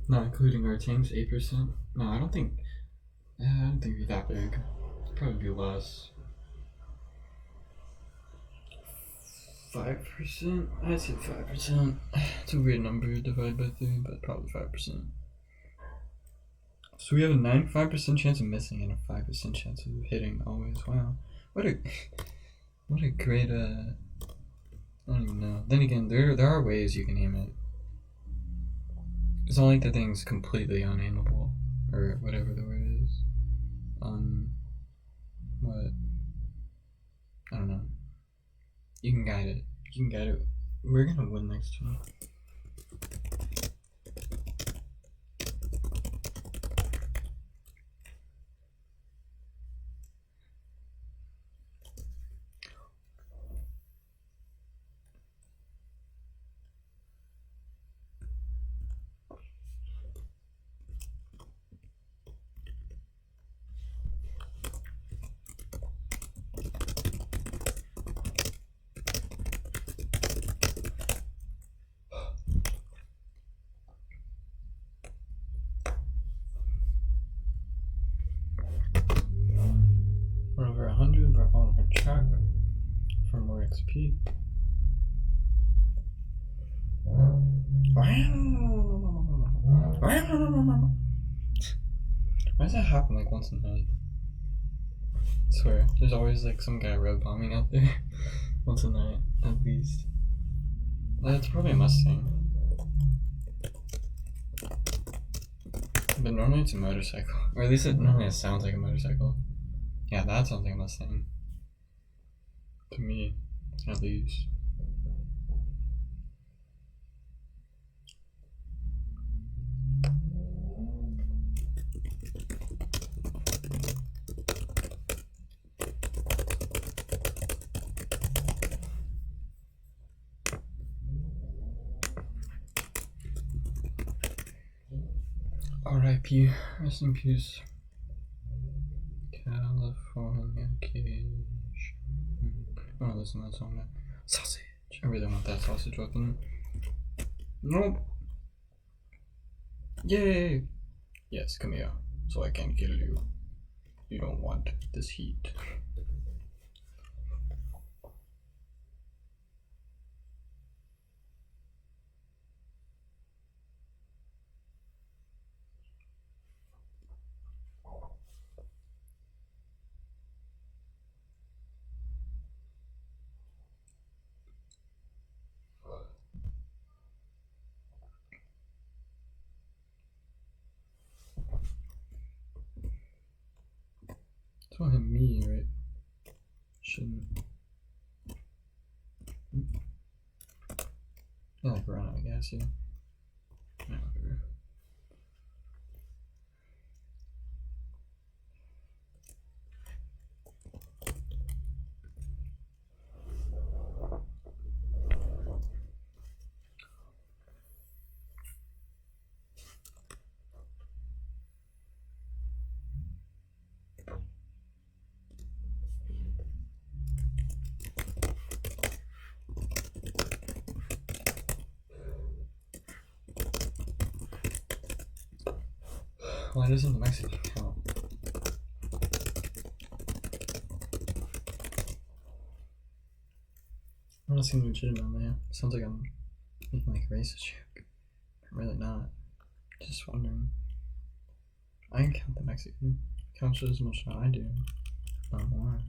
Not including our tanks, 8%? No, I don't think it'd be that big. It'd probably be less. 5%? I'd say 5%. It's a weird number divided by 3, but probably 5%. So we have a 95% chance of missing and a 5% chance of hitting always. Wow. What a great I don't even know. Then again, there are ways you can aim it. It's not like the thing's completely unaimable, or whatever the word is. What? I don't know. You can guide it. We're gonna win next time. We're over 100, we're on our track for more XP. Why does that happen like once a night? I swear, there's always like some guy road bombing out there once a night at least. That's probably a Mustang. But normally it's a motorcycle. Or at least normally it sounds like a motorcycle. Yeah, that sounds like a Mustang. To me, at least. R.I.P. Rest in peace. California Cation. I want to listen to that song now. Sausage. I really want that sausage weapon. Nope. Yay! Yes, come here, so I can kill you. You don't want this heat. Don't hit me, right? Shouldn't. Yeah, like run out of gas here. No, whatever. Why doesn't the Mexican count? I'm not seem legitimate, man. Sounds like I'm making like a racist joke. I'm really not. Just wondering. I can count the Mexican. Counts as much as I do. Not more.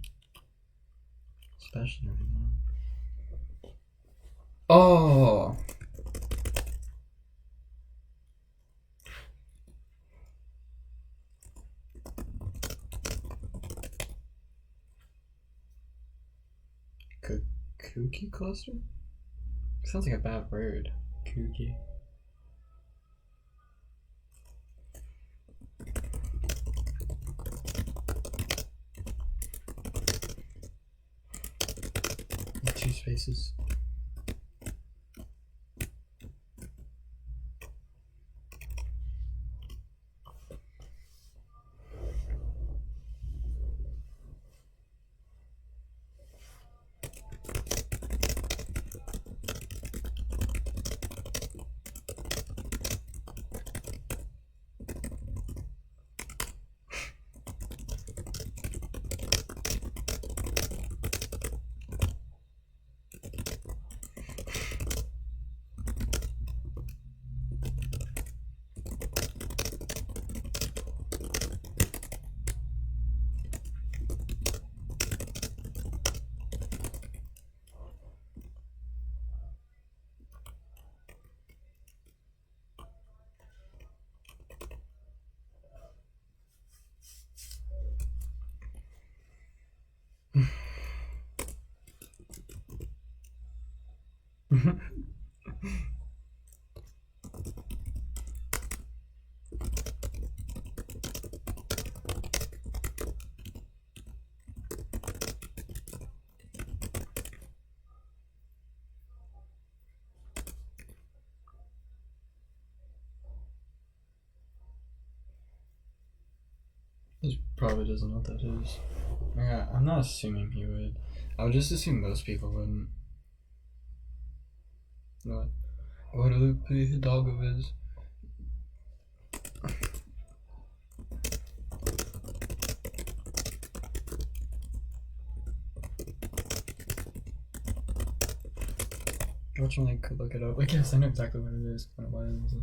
Especially right now. Oh! Kooky cluster? Sounds like a bad word. Kooky. Two spaces. He probably doesn't know what that is. Yeah, I'm not assuming he would. I would just assume most people wouldn't. What? What do the Hidalgo is? Which one I could look it up? I guess I know exactly what it is. Kind of why it is.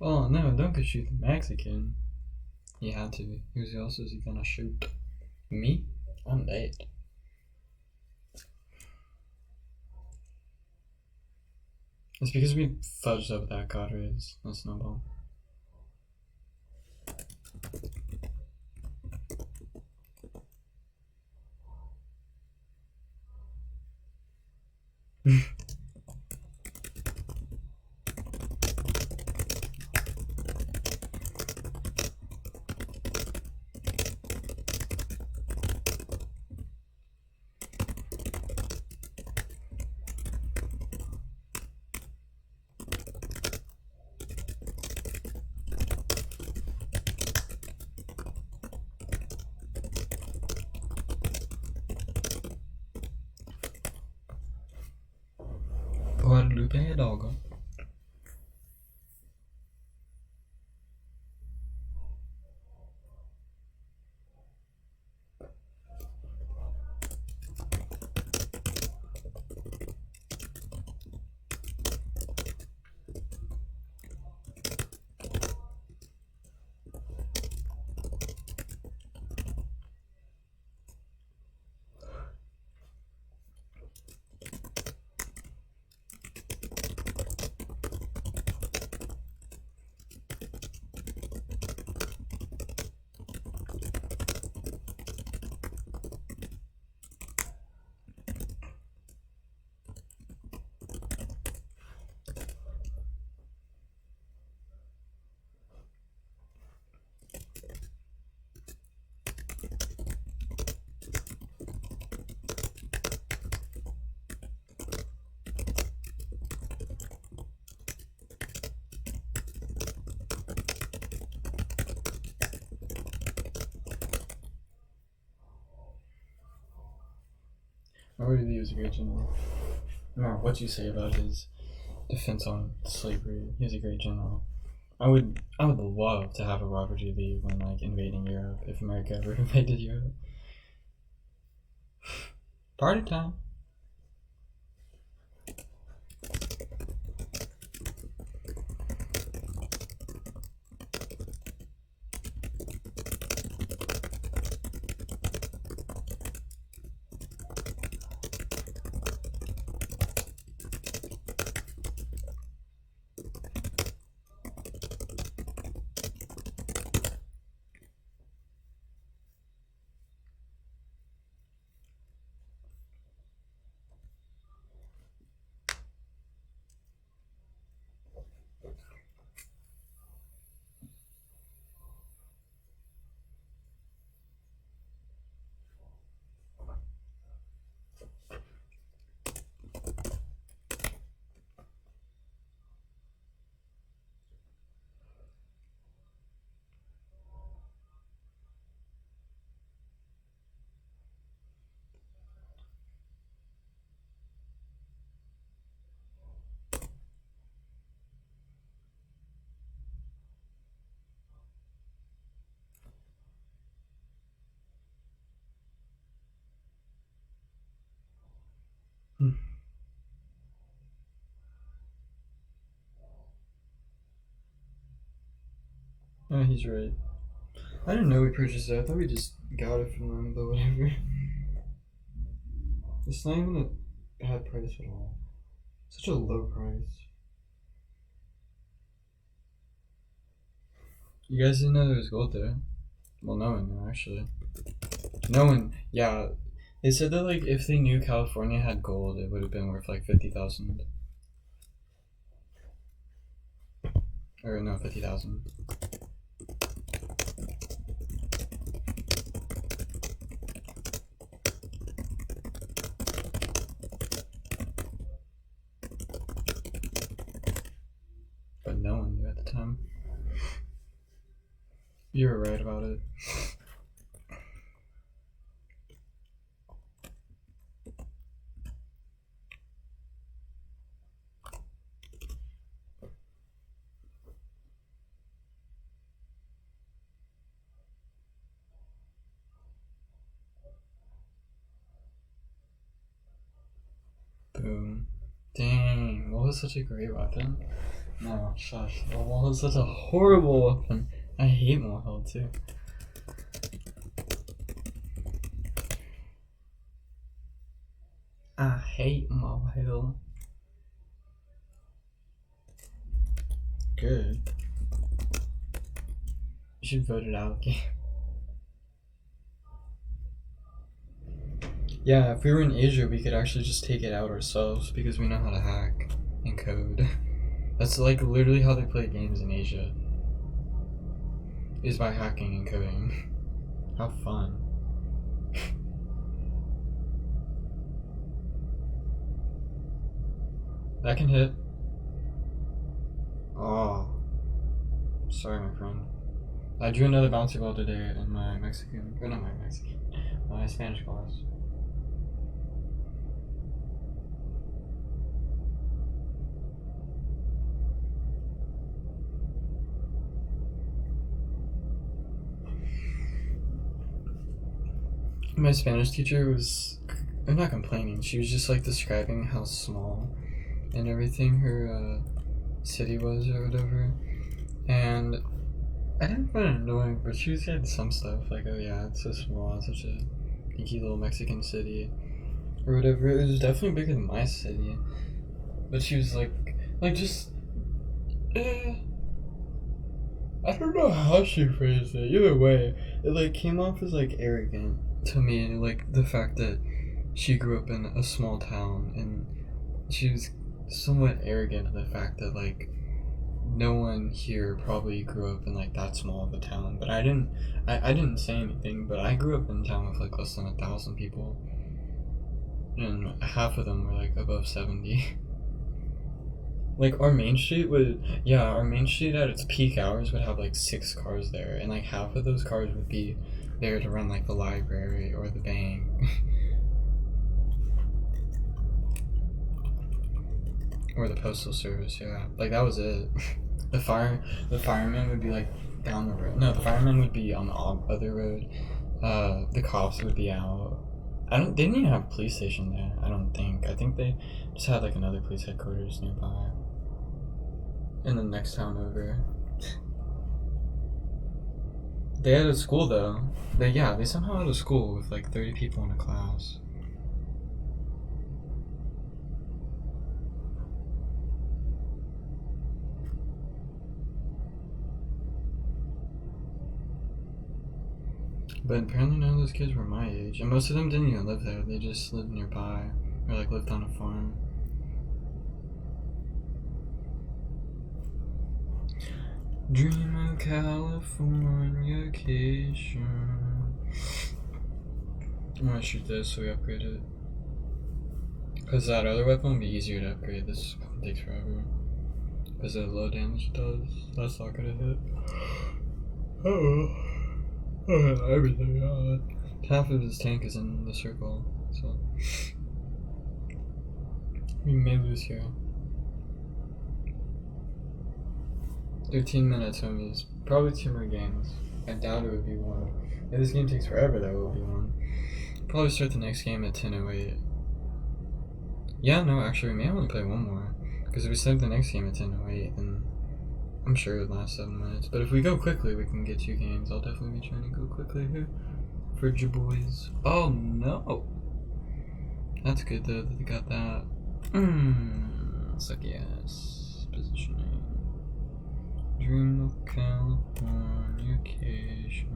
Oh no, don't go shoot the Mexican. He had to. Who else is he gonna shoot? Me? I'm dead. It's because we fudged up that card raise. That's no bomb. Guadalupe Hidalgo. I already think he was a great general. No matter what you say about his defense on slavery, he was a great general. I would love to have a Robert E. Lee when like invading Europe if America ever invaded Europe. Party time. Yeah, he's right. I didn't know we purchased it. I thought we just got it from them, but whatever. It's not even a bad price at all. Such a low price. You guys didn't know there was gold there? Well, no one knew, actually. No one, yeah. They said that, like, if they knew California had gold, it would have been worth, like, 50,000. Or, no, 50,000. But no one knew at the time. You were right about it. Boom. Dang, what was such a great weapon? No, shush. The wall is such a horrible weapon. I hate Mohill too. I hate Mohill. Good. should vote it out game. Yeah, if we were in Asia, we could actually just take it out ourselves because we know how to hack and code. That's like literally how they play games in Asia. Is by hacking and coding. How fun. That can hit. Oh. Sorry, my friend. I drew another bouncy ball today in my Mexican, or not my Mexican, my Spanish class. My Spanish teacher was, I'm not complaining, she was just like describing how small and everything her city was or whatever. And I didn't find it annoying, but she said some stuff like, oh yeah, it's so small, it's such a dinky little Mexican city or whatever. It was definitely bigger than my city. But she was like just, I don't know how she phrased it. Either way, it like came off as like arrogant to me, like the fact that she grew up in a small town and she was somewhat arrogant of the fact that like no one here probably grew up in like that small of a town. But I didn't say anything, but I grew up in a town with like less than 1,000 people and half of them were like above 70. Like our main street at its peak hours would have like 6 cars there, and like half of those cars would be there to run like the library or the bank. Or the postal service, yeah. Like that was it. The fireman would be like down the road. No, the fireman would be on the other road. The cops would be out. They didn't even have a police station there, I don't think. I think they just had like another police headquarters nearby. In the next town over. They had a school though. They somehow had a school with like 30 people in a class. But apparently none of those kids were my age, and most of them didn't even live there. They just lived nearby, or like lived on a farm. Dream of Californication. I'm gonna shoot this so we upgrade it. Because that other weapon would be easier to upgrade. This takes forever. Because of the low damage it does. That's not gonna hit. Everything. Half of his tank is in the circle, so we may lose here. 13 minutes, homies. Probably 2 more games. I doubt it would be 1. If this game takes forever, that will be 1. Probably start the next game at 10:08. Yeah, no, actually, we may only play 1 more. Because if we start the next game at 10:08, then I'm sure it would last 7 minutes. But if we go quickly, we can get 2 games. I'll definitely be trying to go quickly here for your boys. Oh no! That's good though that they got that. Sucky ass positioning. Dream of Californication.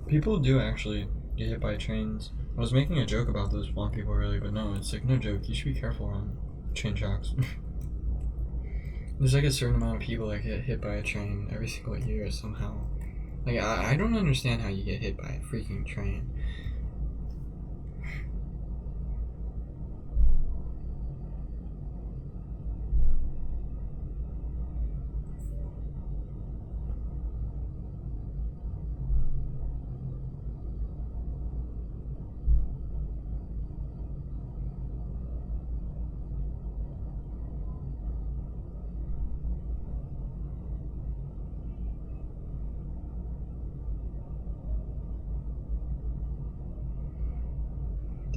People do actually get hit by trains. I was making a joke about those blind people earlier, but no, it's like no joke. You should be careful on train tracks. There's like a certain amount of people that get hit by a train every single year somehow. Like I don't understand how you get hit by a freaking train.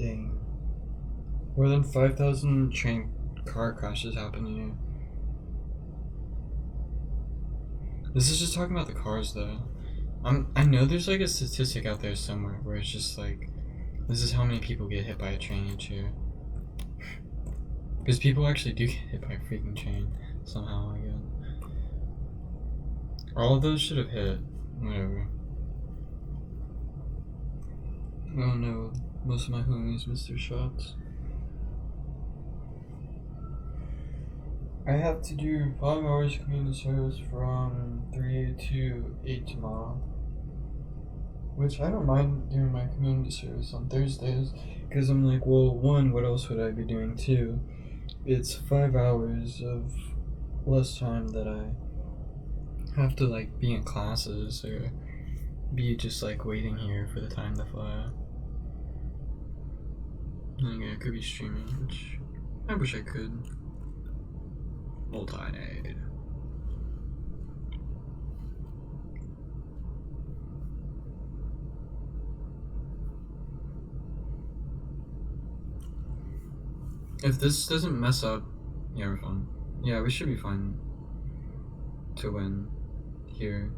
Dang. More than 5,000 train car crashes happen a year. This is just talking about the cars, though. I know there's like a statistic out there somewhere where it's just like, this is how many people get hit by a train each year. Because people actually do get hit by a freaking train somehow, I guess. All of those should have hit. Whatever. Oh no, most of my homies missed their shots. I have to do 5 hours community service from 3 to 8 tomorrow. Which I don't mind doing my community service on Thursdays. Because I'm like, well, one, what else would I be doing? Two, it's 5 hours of less time that I have to like be in classes or be just like waiting here for the time to fly. And yeah, I could be streaming, which I wish I could. Multi-nade. If this doesn't mess up, yeah, we're fine. Yeah, we should be fine to win here.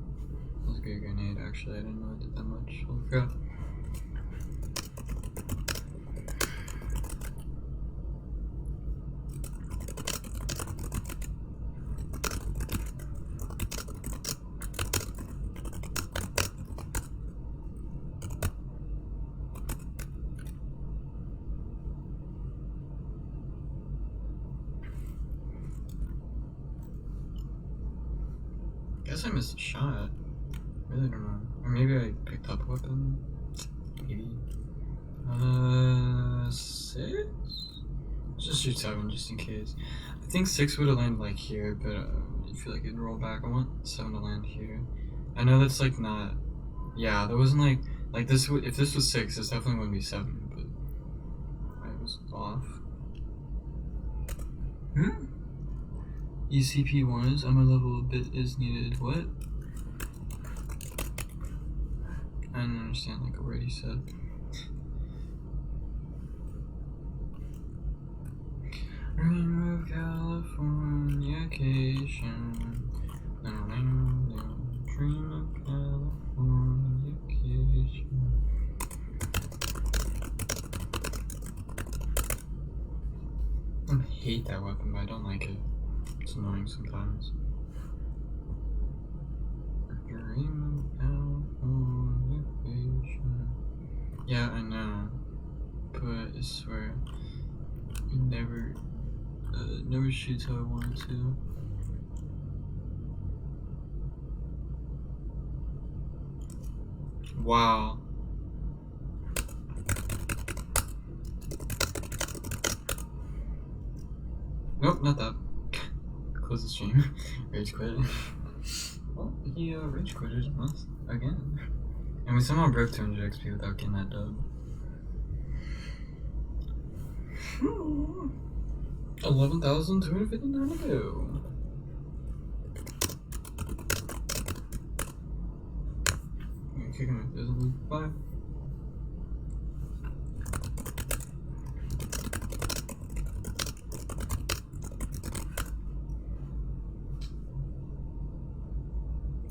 That was a good grenade, actually. I didn't know I did that much. Holy crap. Guess I missed a shot. Really don't know. Or maybe I picked up a weapon. Maybe. 6? Let's just shoot 7 just in case. I think 6 would have landed like here, but I feel like it'd roll back. I want 7 to land here. I know that's like not. Yeah, there wasn't like this. If this was 6, this definitely wouldn't be 7. But I was off. ECP1 is on my level a bit is needed. What? I didn't understand like a word he said. Remove Californication. Dream of Californication. I hate that weapon, but I don't like it. It's annoying sometimes. Dream of Californication. Yeah, I know. But I swear, it never shoots how I want it to. Wow. Nope, not that. Close the stream. Rage quit. Well, he rage quitted once again. And we somehow broke 200 XP without getting that dub. 11,259 to go. I'm kicking my fizzle. 5.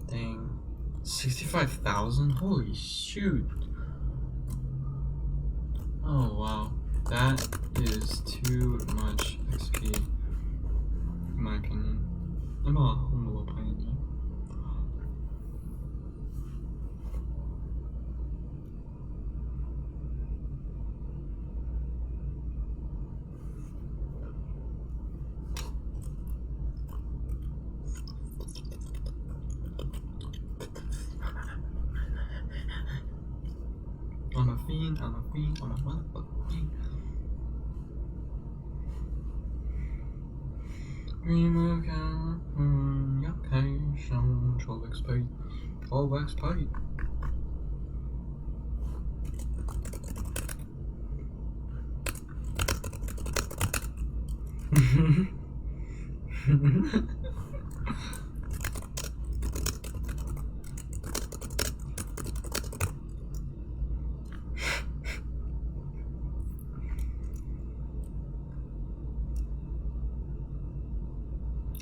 Dang. 65,000? Holy shoot. Oh wow. That is too much XP, in my opinion. I'm a humble pioneer. I'm a fiend, I'm a motherfucking fiend. Remove Californication, 12 XP, 12 XP.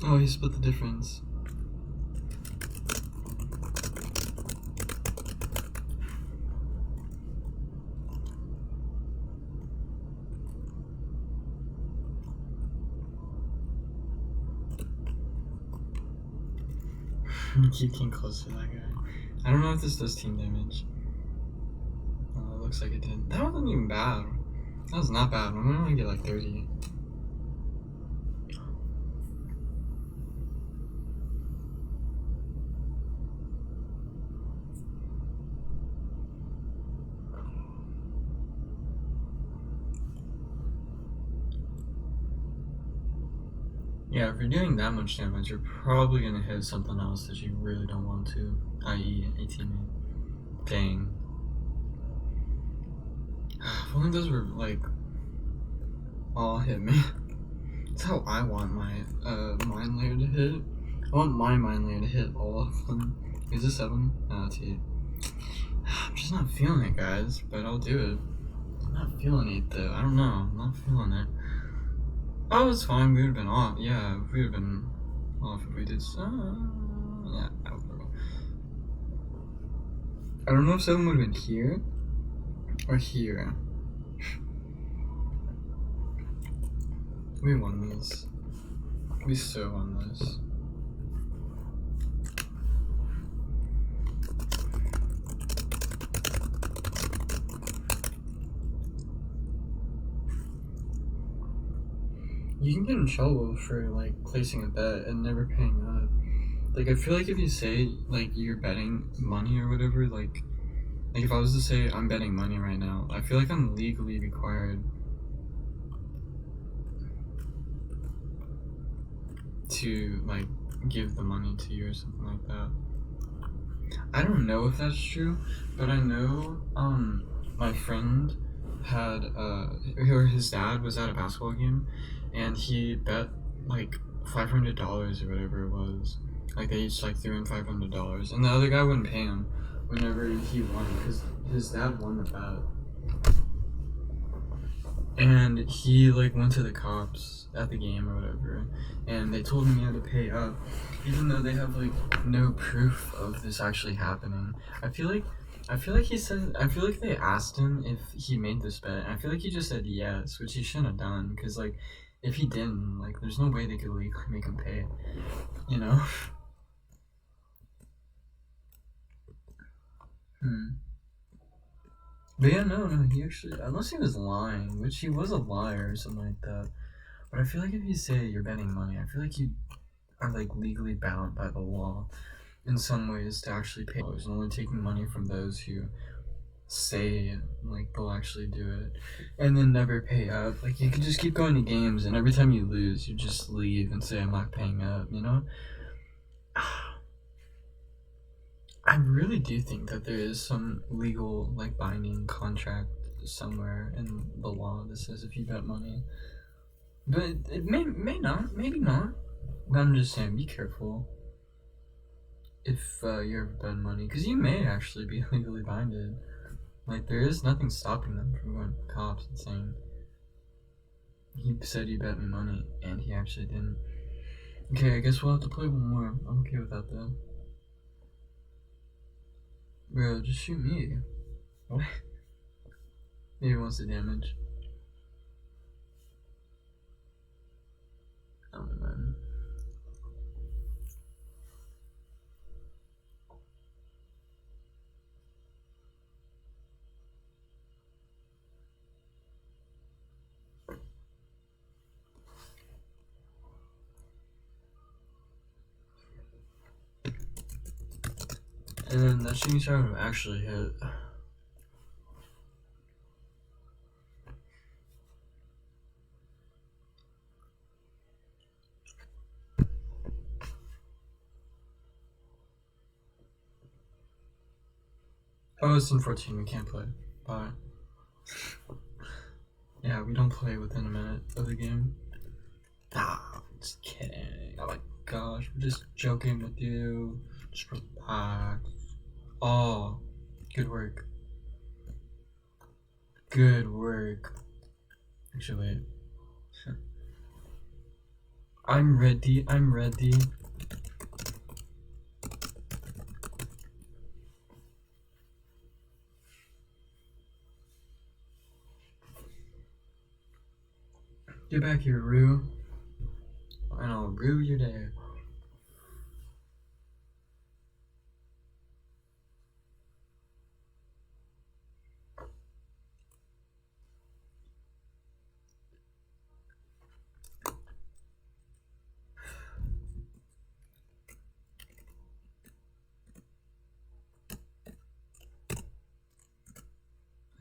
Oh, he split the difference. Keep getting close to that guy. I don't know if this does team damage. Oh, it looks like it did. That wasn't even bad. That was not bad. I'm gonna only get like 30. Yeah, if you're doing that much damage, you're probably gonna hit something else that you really don't want to, i.e. a teammate. Dang. If only those were like all hit me. That's how I want my mine layer to hit. I want my mine layer to hit all of them. Is this 7? No, it's 8. I'm just not feeling it, guys, but I'll do it. I'm not feeling it though. I don't know. I'm not feeling it. Oh, it's fine. We would have been off. Yeah, we would have been off if we did. Yeah, I don't know if 7 would have been here or here. We won this. We so won this. You can get in trouble for like placing a bet and never paying up. Like I feel like if you say like you're betting money or whatever, like if I was to say I'm betting money right now, I feel like I'm legally required to like give the money to you or something like that. I don't know if that's true, but I know my friend had his dad was at a basketball game and he bet like $500 or whatever it was. Like they each like threw in $500 and the other guy wouldn't pay him whenever he won because his dad won the bet. And he like went to the cops at the game or whatever, and they told him he had to pay up, even though they have like no proof of this actually happening. I feel like he said. I feel like they asked him if he made this bet. And I feel like he just said yes, which he shouldn't have done. Because like, if he didn't, like, there's no way they could legally make him pay. You know. But yeah, no, he actually, unless he was lying, which he was a liar or something like that. But I feel like if you say you're betting money, I feel like you are like legally bound by the law in some ways to actually pay and only taking money from those who say like they'll actually do it and then never pay up. Like you can just keep going to games and every time you lose you just leave and say I'm not paying up, you know? I really do think that there is some legal like binding contract somewhere in the law that says if you bet money. But it may not, maybe not. But I'm just saying, be careful if you ever bet money, because you may actually be legally binded. Like, there is nothing stopping them from going to the cops and saying, he said he bet me money, and he actually didn't. Okay, I guess we'll have to play one more. I'm okay with that, though. Bro, just shoot me. What? Maybe he wants the damage. Oh, man. And then that shooting star would have actually hit. Oh, it's in 14, we can't play. Bye. Yeah, we don't play within a minute of the game. Ah, just kidding. Oh my gosh, we're just joking with you. Just relax. Oh, good work. Good work. Actually, wait. I'm ready. I'm ready. Get back here, Rue. And I'll rue your day.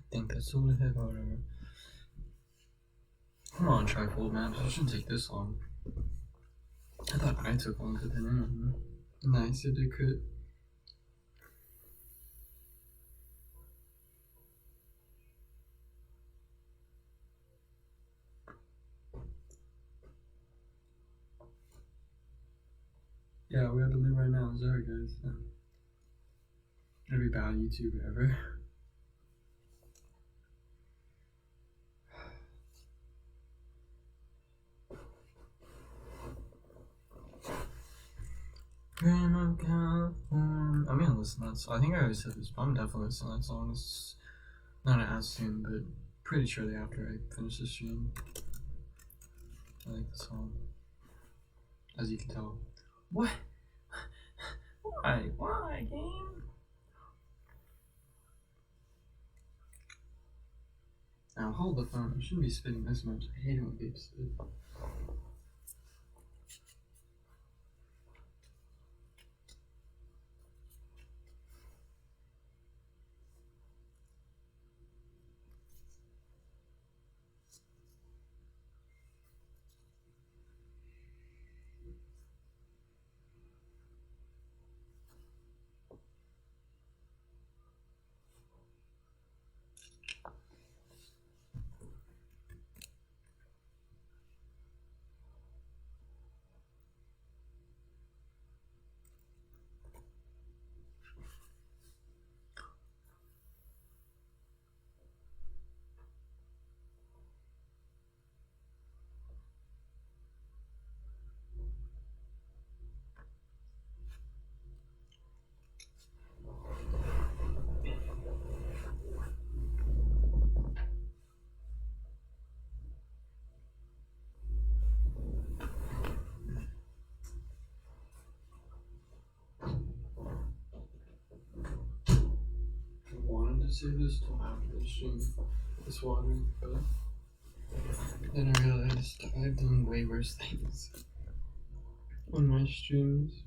I think that's all I have, whatever. Come on, trifold maps. It shouldn't take this long. I thought I took long to pin in. Nice, it did crit. Yeah, we have to leave right now. Sorry, guys. Every bad YouTuber ever. I'm gonna listen to that song. I think I already said this, but I'm definitely listening to that song. It's not as soon, but pretty shortly after I finish the stream. I like the song. As you can tell. What? Why? Why, game? Now hold the phone. I shouldn't be spitting this much. I hate it when people spit. I wanted to say this till after the stream. This water, but then I realized I've done way worse things on my streams.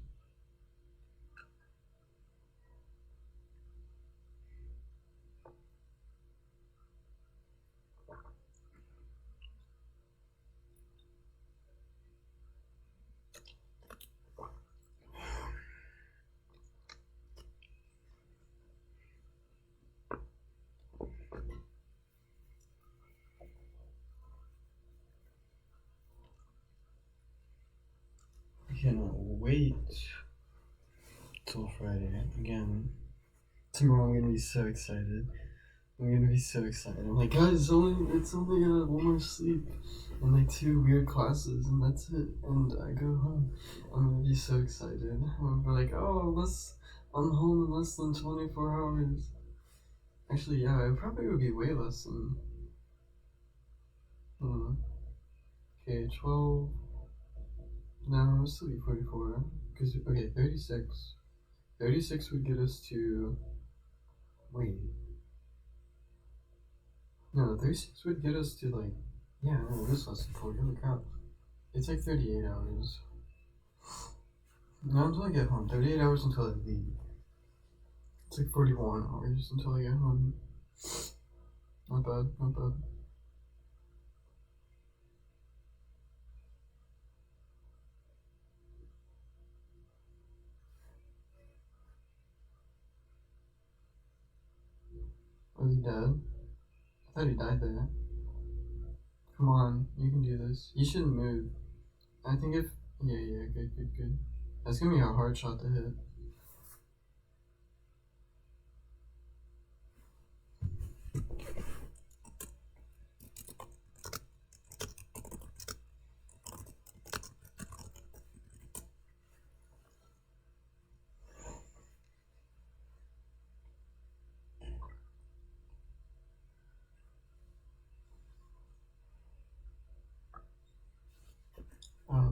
I cannot wait till Friday again. Tomorrow I'm gonna be so excited. I'm gonna be so excited. I'm like, guys, it's only one more sleep and like 2 weird classes, and that's it. And I go home. I'm gonna be so excited. I'm gonna be like, I'm home in less than 24 hours. Actually, yeah, it probably would be way less than. Okay, 12. No, it would still be 44. Because, okay, 36. 36 would get us to. Wait. No, 36 would get us to like. Yeah, no, it is less than 40. Holy crap. It's like 38 hours. No, until I get home. 38 hours until I leave. It's like 41 hours until I get home. Not bad, not bad. Was he dead? I thought he died there. Come on, you can do this. You shouldn't move. I think if. Yeah, good. That's gonna be a hard shot to hit.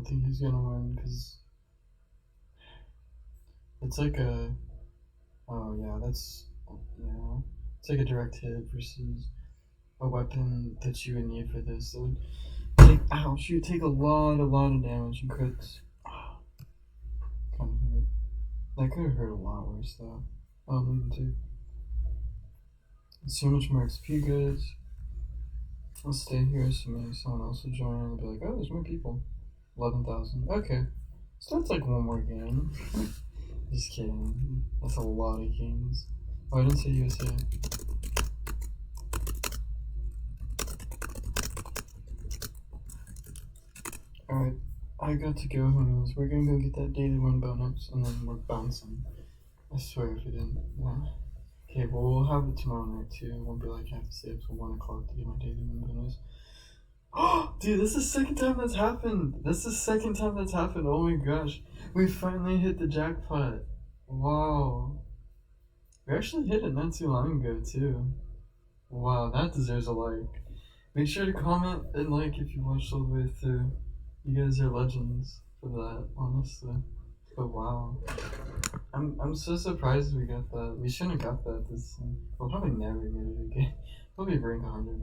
don't think he's gonna win because it's like a. Oh yeah, it's like a direct hit versus a weapon that you would need for this. So take ouch, you take a lot of damage and crits. Kind of hurt. That could have hurt a lot worse though. Even too. So much more XP, guys. I'll stay here so maybe someone else will join and be like, oh, there's more people. 11,000. Okay. So that's like one more game. Just kidding. That's a lot of games. Oh, I didn't say USA. Alright. I got to go, homies. We're gonna go get that daily win bonus and then we're bouncing. I swear if we didn't. Yeah. Okay, well, we'll have it tomorrow night too. It won't be like I have to stay up till 1 o'clock to get my daily win bonus. Dude, this is the second time that's happened. Oh my gosh. We finally hit the jackpot. Wow. We actually hit it not too long ago, too. Wow, that deserves a like. Make sure to comment and like if you watched all the way through. You guys are legends for that, honestly. But wow. I'm so surprised we got that. We shouldn't have got that this time. We'll probably never get it again. We'll be rank 100.